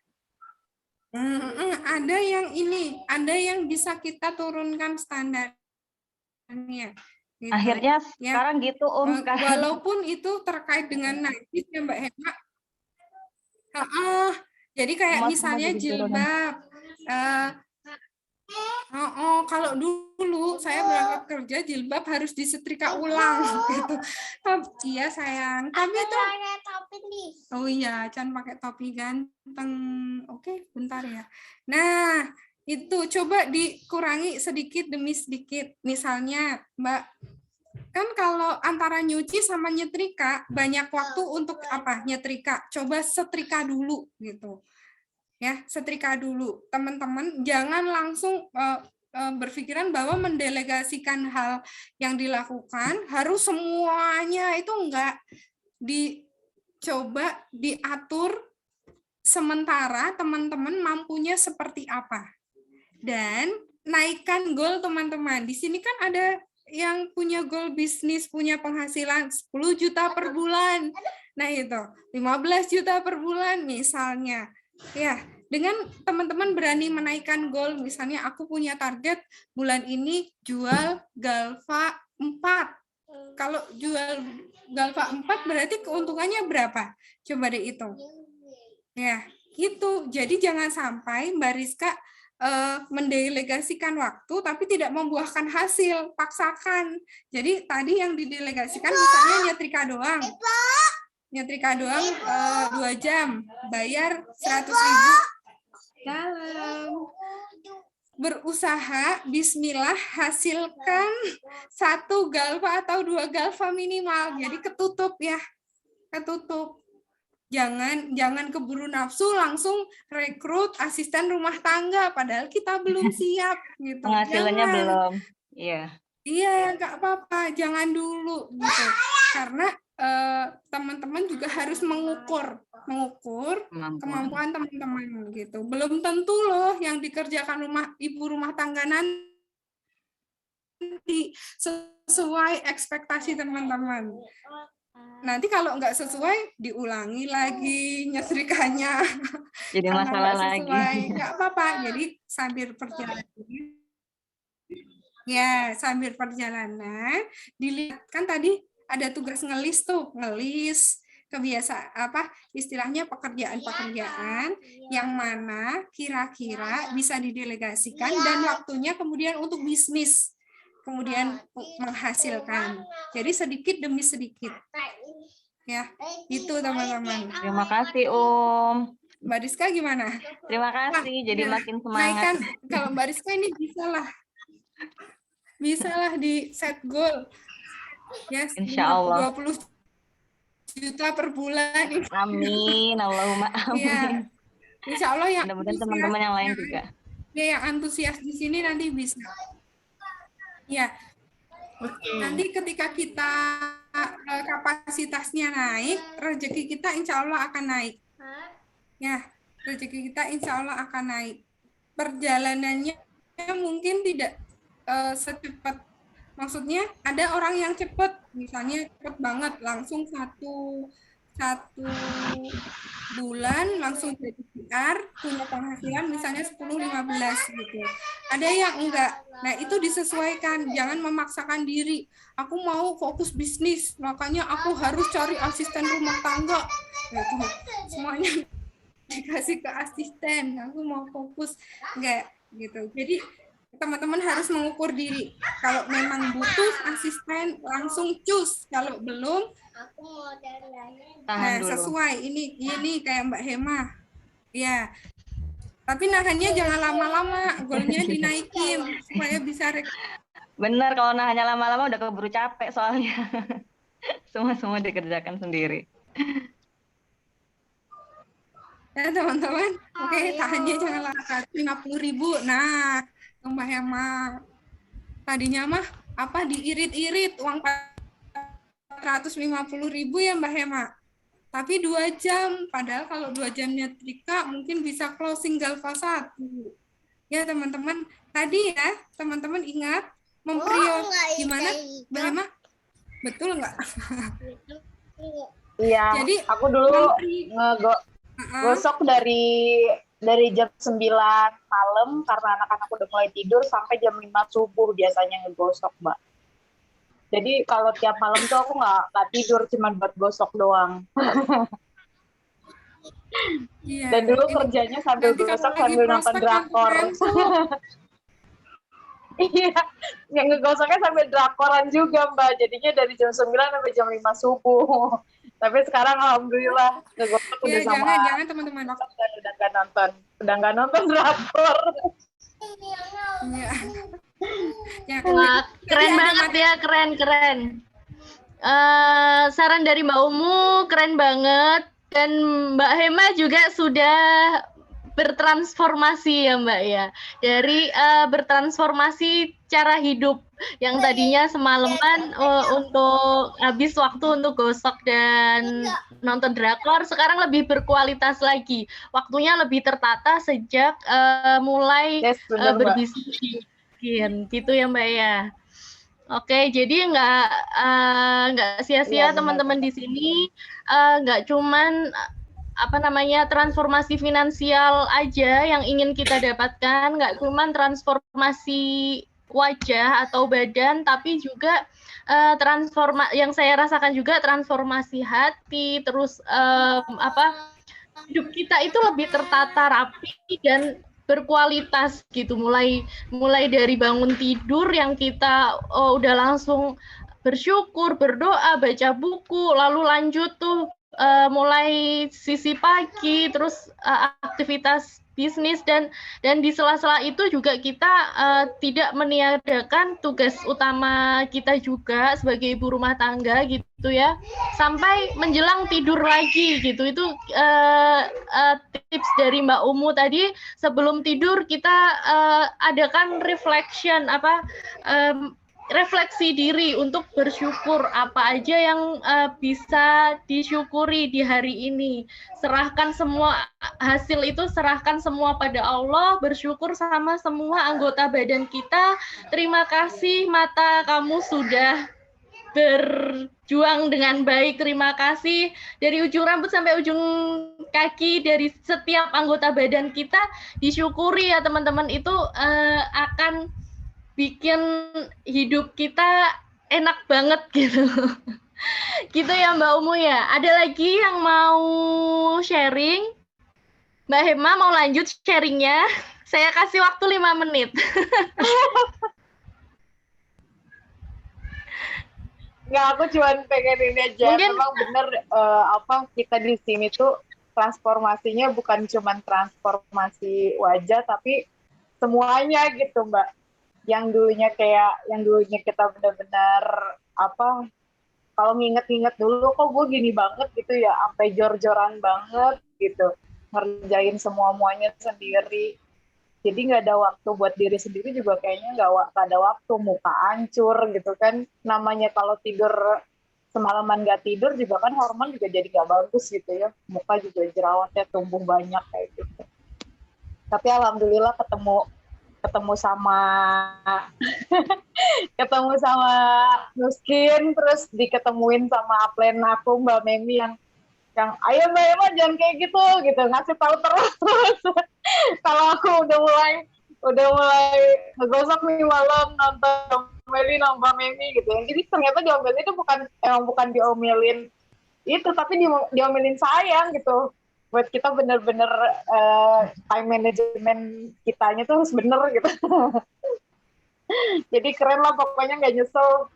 yang ada yang bisa kita turunkan standarnya. Gitu. Akhirnya sekarang gitu walaupun itu terkait dengan najis ya Mbak Hema. Jadi kayak misalnya jilbab. Kalau dulu saya berangkat kerja jilbab harus disetrika ulang gitu. Iya sayang. Tapi itu topi nih. Oh iya, jangan pakai topi ganteng. Oke, bentar ya. Nah, itu coba dikurangi sedikit demi sedikit. Misalnya, Mbak, kan kalau antara nyuci sama nyetrika banyak waktu untuk apa? Nyetrika. Coba setrika dulu gitu. Ya, setrika dulu. Teman-teman jangan langsung berpikiran bahwa mendelegasikan hal yang dilakukan harus semuanya itu enggak. Dicoba diatur sementara teman-teman mampunya seperti apa. Dan naikkan goal teman-teman. Di sini kan ada yang punya goal bisnis, punya penghasilan 10 juta per bulan. Nah itu, 15 juta per bulan misalnya. Ya, dengan teman-teman berani menaikkan goal, misalnya aku punya target bulan ini jual Galva 4. Kalau jual Galva 4 berarti keuntungannya berapa? Coba dihitung. Ya, gitu. Jadi jangan sampai Mbak Rizka mendelegasikan waktu tapi tidak membuahkan hasil, paksakan. Jadi tadi yang didelegasikan misalnya nyetrika doang 2 jam, bayar 100.000. Dalam berusaha, bismillah, hasilkan 1 galva atau 2 galva minimal. Jadi ketutup ya, ketutup. Jangan keburu nafsu langsung rekrut asisten rumah tangga padahal kita belum siap gitu. Penghasilannya belum. Iya. Iya, nggak apa-apa, jangan dulu gitu. Karena teman-teman juga harus mengukur kemampuan teman-teman gitu. Belum tentu loh yang dikerjakan ibu rumah tangga nanti sesuai ekspektasi teman-teman. Nanti kalau nggak sesuai, diulangi lagi nyetrikanya. Jadi masalah lagi. Nggak apa-apa, jadi sambil perjalanan, dilihat kan tadi ada tugas ngelis istilahnya pekerjaan-pekerjaan yang mana kira-kira bisa didelegasikan dan waktunya kemudian untuk bisnis. Kemudian menghasilkan. Jadi sedikit demi sedikit. Ya, itu teman-teman. Terima kasih, Mbak Rizka gimana? Terima kasih, jadi makin semangat. Naikkan, kalau Mbak Rizka ini bisalah di set goal. Ya, Insya Allah. 20 juta per bulan. Amin, Allahumma amin. Ya, Insya Allah yang mudah-mudahan teman-teman yang lain juga. Ya, yang antusias di sini nanti bisa. Ya, nanti ketika kita kapasitasnya naik, rezeki kita insya Allah akan naik. Ya, rezeki kita insya Allah akan naik. Perjalanannya mungkin tidak secepat, maksudnya ada orang yang cepat, misalnya cepat banget, langsung satu bulan langsung jadi PR, punya penghasilan misalnya 10-15 gitu. Ada yang enggak. Nah, itu disesuaikan, jangan memaksakan diri. Aku mau fokus bisnis, makanya aku harus cari asisten rumah tangga. Gitu. Semuanya dikasih ke asisten, aku mau fokus. Enggak gitu. Jadi teman-teman harus mengukur diri. Kalau memang butuh asisten, langsung cus. Kalau belum, nah, sesuai ini kayak Mbak Hema. Ya. Tapi nahannya jangan lama-lama, goalnya dinaikin supaya bisa Benar, kalau nahannya lama-lama udah keburu capek soalnya. Semua dikerjakan sendiri. Ya, teman-teman. Oke, tahannya jangan lama. 50.000. Nah, Mbak Hema. Tadinya mah diirit-irit uang 450.000 ya Mbak Hema. Tapi 2 jam, padahal kalau 2 jam nyetrika mungkin bisa closing galva 1. Ya teman-teman, tadi ya teman-teman ingat gimana Mbak Hema? Betul nggak? Iya. Jadi aku dulu ngegosok dari jam 9 malam karena anak-anak udah mulai tidur sampai jam 5 subuh biasanya ngegosok, Mbak. Jadi kalau tiap malam tuh aku nggak tidur, cuma buat gosok doang. Iya, dan dulu kerjanya sambil gosok sambil nonton drakor. Iya, yang ngegosoknya sambil drakoran juga Mbak. Jadinya dari jam 9 sampai jam 5 subuh. Tapi sekarang alhamdulillah ngegosok udah sama. Jangan teman-teman. Udah nggak nonton drakor. Iya. Ya, wah, keren banget ya, keren. Saran dari Mbak Umu keren banget, dan Mbak Hema juga sudah bertransformasi ya Mbak ya, dari bertransformasi cara hidup yang tadinya semalaman untuk habis waktu untuk gosok dan nonton drakor, sekarang lebih berkualitas lagi, waktunya lebih tertata sejak mulai berbisnis gitu ya Mbak ya. Oke, jadi nggak sia-sia teman-teman di sini, nggak cuman transformasi finansial aja yang ingin kita dapatkan, nggak cuman transformasi wajah atau badan, tapi juga yang saya rasakan juga transformasi hati, terus hidup kita itu lebih tertata rapi dan berkualitas gitu, mulai dari bangun tidur yang kita udah langsung bersyukur, berdoa, baca buku, lalu lanjut tuh mulai sisi pagi, terus aktivitas bisnis, dan di sela-sela itu juga kita tidak meniadakan tugas utama kita juga sebagai ibu rumah tangga gitu ya, sampai menjelang tidur lagi gitu. Itu tips dari Mbak Umu tadi, sebelum tidur kita adakan reflection, refleksi diri untuk bersyukur apa aja yang bisa disyukuri di hari ini. Serahkan semua hasil itu, serahkan semua pada Allah, bersyukur sama semua anggota badan kita. Terima kasih mata, kamu sudah berjuang dengan baik. Terima kasih dari ujung rambut sampai ujung kaki, dari setiap anggota badan kita disyukuri ya teman-teman. Itu akan bikin hidup kita enak banget gitu. Gitu ya Mbak Umu ya. Ada lagi yang mau sharing? Mbak Hema mau lanjut sharingnya? Saya kasih waktu 5 menit. Nggak, aku cuma pengen ini aja. Mungkin memang bener kita di sini tuh transformasinya bukan cuma transformasi wajah, tapi semuanya gitu Mbak. Yang dulunya kita benar-benar kalau nginget-nginget dulu kok gue gini banget gitu ya, sampai jor-joran banget gitu, ngerjain semuanya sendiri, jadi nggak ada waktu buat diri sendiri juga, kayaknya nggak ada waktu, muka hancur gitu kan. Namanya kalau tidur semalaman nggak tidur juga kan hormon juga jadi nggak bagus gitu ya, muka juga jerawatnya tumbuh banyak kayak gitu. Tapi alhamdulillah ketemu sama Nuskin, terus diketemuin sama upline aku Mbak Memi yang ayo Mbak Ema jangan kayak gitu ngasih tahu terus. Kalau aku udah mulai ngegosok nih malam nonton diomelin sama Mbak Memi gitu. Jadi ternyata diomelin itu bukan diomelin itu, tapi diomelin sayang gitu. Buat kita bener-bener time management kitanya tuh harus bener gitu. Jadi keren lah pokoknya, nggak nyesel.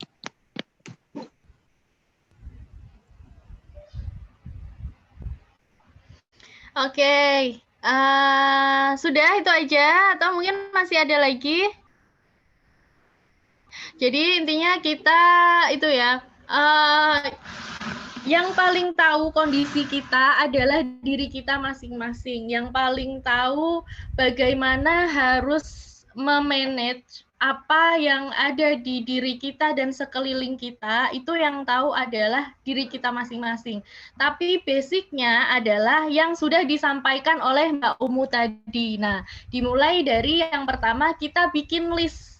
Oke, sudah itu aja atau mungkin masih ada lagi? Jadi intinya kita itu ya, yang paling tahu kondisi kita adalah diri kita masing-masing. Yang paling tahu bagaimana harus memanage apa yang ada di diri kita dan sekeliling kita, itu yang tahu adalah diri kita masing-masing. Tapi basicnya adalah yang sudah disampaikan oleh Mbak Umu tadi. Nah, dimulai dari yang pertama, kita bikin list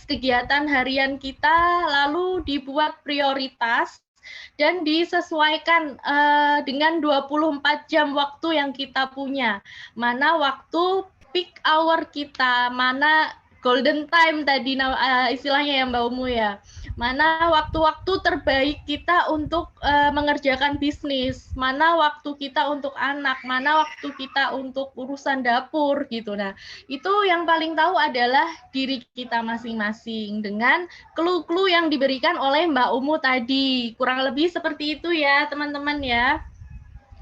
kegiatan harian kita, lalu dibuat prioritas, dan disesuaikan dengan 24 jam waktu yang kita punya. Mana waktu peak hour kita, mana golden time tadi istilahnya ya Mbak Umu ya. Mana waktu-waktu terbaik kita untuk mengerjakan bisnis, mana waktu kita untuk anak, mana waktu kita untuk urusan dapur gitu. Nah, itu yang paling tahu adalah diri kita masing-masing dengan clue-clue yang diberikan oleh Mbak Umu tadi. Kurang lebih seperti itu ya, teman-teman ya.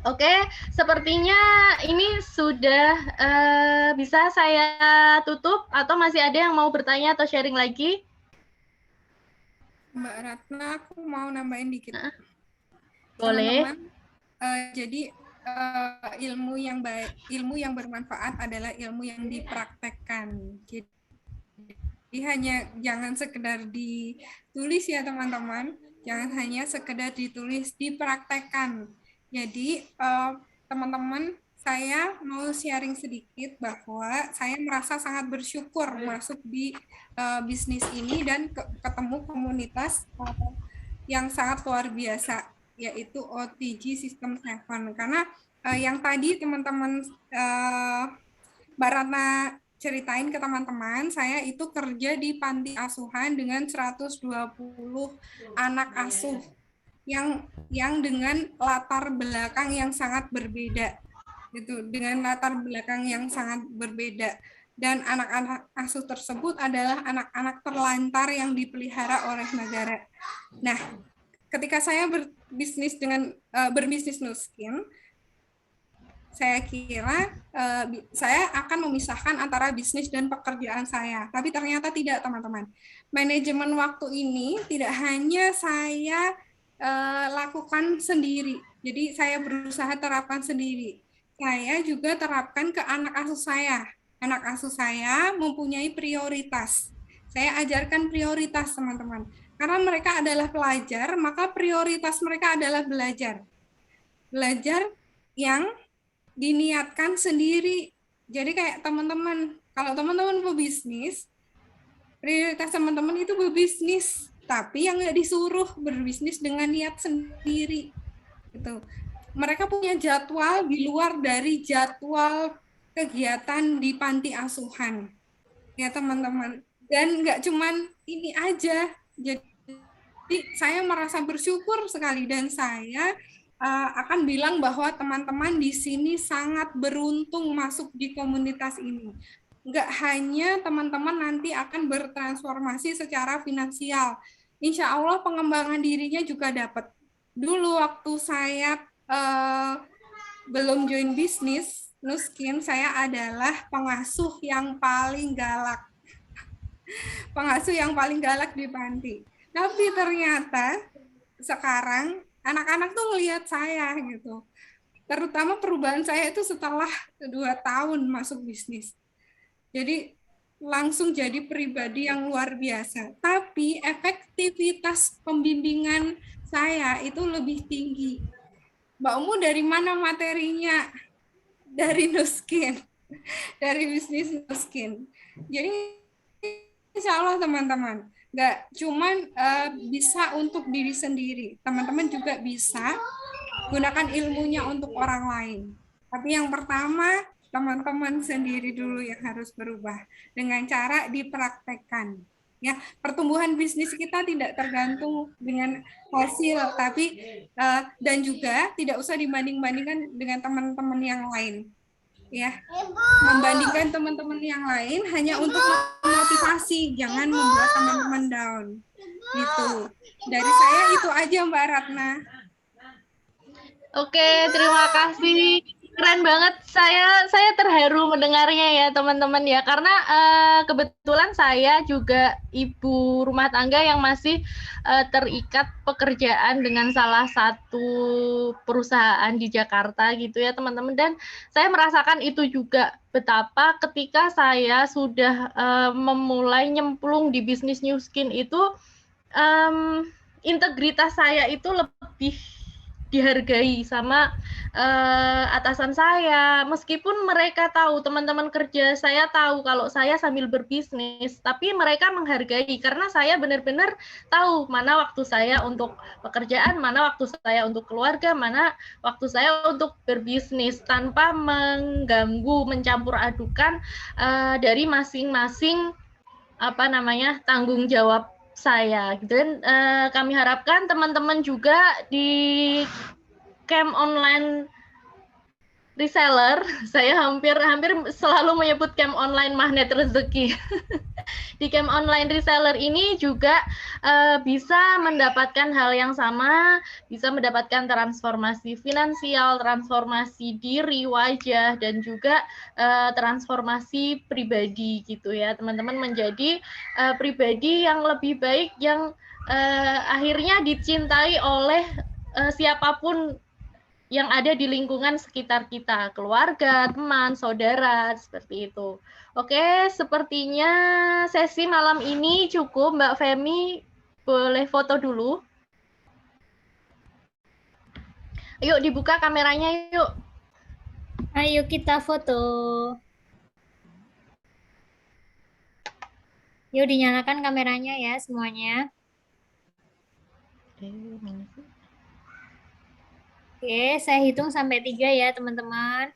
Oke, sepertinya ini sudah bisa saya tutup, atau masih ada yang mau bertanya atau sharing lagi? Mbak Ratna, aku mau nambahin dikit. Boleh. Teman-teman, jadi ilmu yang bermanfaat adalah ilmu yang dipraktekkan. Jadi hanya jangan sekedar ditulis ya teman-teman, jangan hanya sekedar ditulis, dipraktekkan. Jadi teman-teman, saya mau sharing sedikit bahwa saya merasa sangat bersyukur masuk di bisnis ini dan ketemu komunitas yang sangat luar biasa, yaitu OTG System 7. Karena yang tadi teman-teman Mbak Ratna ceritain ke teman-teman, saya itu kerja di panti asuhan dengan 120 anak asuh yang dengan latar belakang yang sangat berbeda. gitu, dengan latar belakang yang sangat berbeda. Dan anak-anak asuh tersebut adalah anak-anak terlantar yang dipelihara oleh negara. Nah, ketika saya berbisnis Nuskin, saya kira saya akan memisahkan antara bisnis dan pekerjaan saya. Tapi ternyata tidak, teman-teman. Manajemen waktu ini tidak hanya saya lakukan sendiri. Jadi saya berusaha terapkan sendiri. Saya juga terapkan ke anak asuh saya. Anak asuh saya mempunyai prioritas. Saya ajarkan prioritas, teman-teman. Karena mereka adalah pelajar, maka prioritas mereka adalah belajar. Belajar yang diniatkan sendiri. Jadi kayak teman-teman, kalau teman-teman berbisnis, prioritas teman-teman itu berbisnis, tapi yang nggak disuruh berbisnis dengan niat sendiri. Gitu. Mereka punya jadwal di luar dari jadwal kegiatan di panti asuhan. Ya teman-teman. Dan nggak cuman ini aja. Jadi saya merasa bersyukur sekali dan saya akan bilang bahwa teman-teman di sini sangat beruntung masuk di komunitas ini. Nggak hanya teman-teman nanti akan bertransformasi secara finansial. Insya Allah pengembangan dirinya juga dapat. Dulu waktu saya belum join bisnis, Nuskin, saya adalah pengasuh yang paling galak. Pengasuh yang paling galak di panti. Tapi ternyata sekarang anak-anak tuh ngelihat saya gitu. Terutama perubahan saya itu setelah 2 tahun masuk bisnis. Jadi langsung jadi pribadi yang luar biasa. Tapi efektivitas pembimbingan saya itu lebih tinggi. Mbak Umu dari mana materinya? Dari Nuskin. Dari bisnis Nuskin. Jadi insya Allah teman-teman, nggak cuman bisa untuk diri sendiri, teman-teman juga bisa gunakan ilmunya untuk orang lain. Tapi yang pertama, teman-teman sendiri dulu yang harus berubah dengan cara dipraktekkan. Ya, pertumbuhan bisnis kita tidak tergantung dengan hasil, tapi dan juga tidak usah dibanding-bandingkan dengan teman-teman yang lain. Ya, membandingkan teman-teman yang lain hanya untuk memotivasi, jangan membuat teman-teman down. Gitu. Dari saya itu aja Mbak Ratna. Oke, terima kasih. Keren banget. Saya terharu mendengarnya ya, teman-teman ya. Karena kebetulan saya juga ibu rumah tangga yang masih terikat pekerjaan dengan salah satu perusahaan di Jakarta gitu ya, teman-teman. Dan saya merasakan itu juga betapa ketika saya sudah memulai nyemplung di bisnis New Skin itu integritas saya itu lebih dihargai sama atasan saya, meskipun mereka tahu, teman-teman kerja saya tahu kalau saya sambil berbisnis, tapi mereka menghargai karena saya benar-benar tahu mana waktu saya untuk pekerjaan, mana waktu saya untuk keluarga, mana waktu saya untuk berbisnis tanpa mengganggu, mencampur adukan dari masing-masing tanggung jawab saya gitu. Dan kami harapkan teman-teman juga di camp online reseller, saya hampir selalu menyebut camp online magnet rezeki. Di camp online reseller ini juga bisa mendapatkan hal yang sama, bisa mendapatkan transformasi finansial, transformasi diri, wajah, dan juga transformasi pribadi gitu ya, teman-teman, menjadi pribadi yang lebih baik, yang akhirnya dicintai oleh siapapun yang ada di lingkungan sekitar kita, keluarga, teman, saudara, seperti itu. Oke, sepertinya sesi malam ini cukup. Mbak Femi, boleh foto dulu. Yuk, dibuka kameranya yuk. Ayo kita foto. Yuk dinyalakan kameranya ya semuanya. Oke, saya hitung sampai 3 ya teman-teman.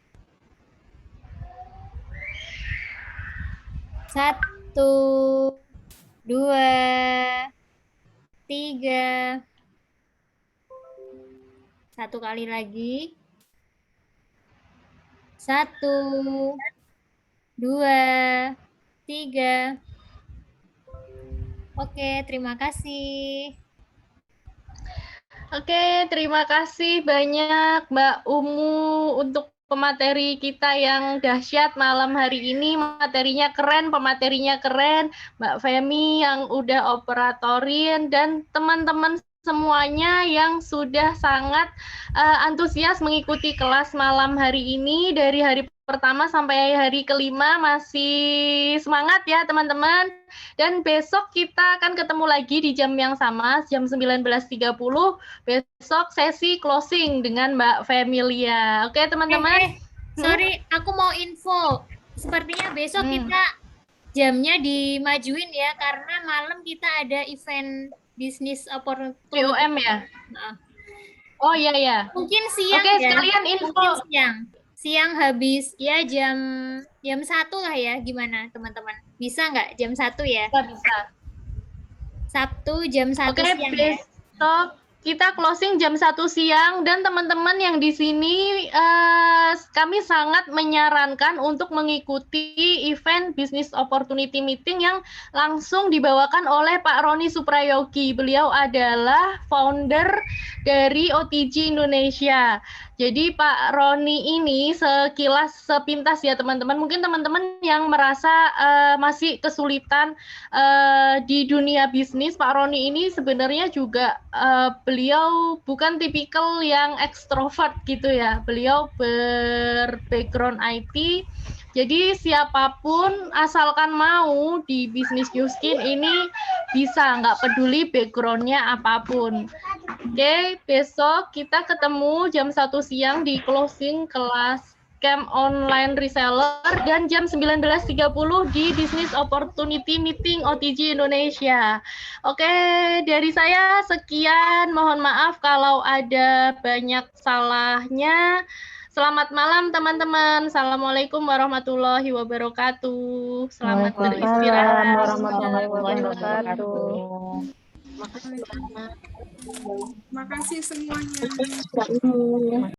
1, 2, 3. 1 kali lagi. 1, 2, 3. Oke, terima kasih. Oke, terima kasih banyak Mbak Umu untuk pemateri kita yang dahsyat malam hari ini. Materinya keren, pematerinya keren. Mbak Femi yang udah operatorin dan teman-teman semuanya yang sudah sangat antusias mengikuti kelas malam hari ini. Dari hari pertama sampai hari kelima masih semangat ya teman-teman. Dan besok kita akan ketemu lagi di jam yang sama, jam 19.30. Besok sesi closing dengan Mbak Femilia. Oke teman-teman. Sorry, aku mau info. Sepertinya besok kita jamnya dimajuin ya, karena malam kita ada event bisnis opportunity. BUM ya? Oh iya ya. Mungkin siang. Oke, ya. sekalian info. Mungkin siang habis ya jam 1 lah ya. Gimana teman-teman? Bisa nggak jam 1 ya? Bisa. Sabtu jam 1 Oke, siang besok kita closing jam 1 siang dan teman-teman yang di sini kami sangat menyarankan untuk mengikuti event Business Opportunity Meeting yang langsung dibawakan oleh Pak Roni Suprayogi. Beliau adalah founder dari OTG Indonesia. Jadi Pak Roni ini sekilas sepintas ya teman-teman. Mungkin teman-teman yang merasa masih kesulitan di dunia bisnis, Pak Roni ini sebenarnya juga beliau bukan tipikal yang ekstrovert gitu ya. Beliau ber-background IT. Jadi siapapun asalkan mau di bisnis New Skin ini bisa, nggak peduli background-nya apapun. Oke, besok kita ketemu jam 1 siang di closing kelas Camp Online Reseller dan jam 19.30 di Business Opportunity Meeting OTG Indonesia. Oke, dari saya sekian. Mohon maaf kalau ada banyak salahnya. Selamat malam teman-teman. Assalamualaikum warahmatullahi wabarakatuh. Selamat beristirahat. Warahmatullahi wabarakatuh. Terima kasih semuanya.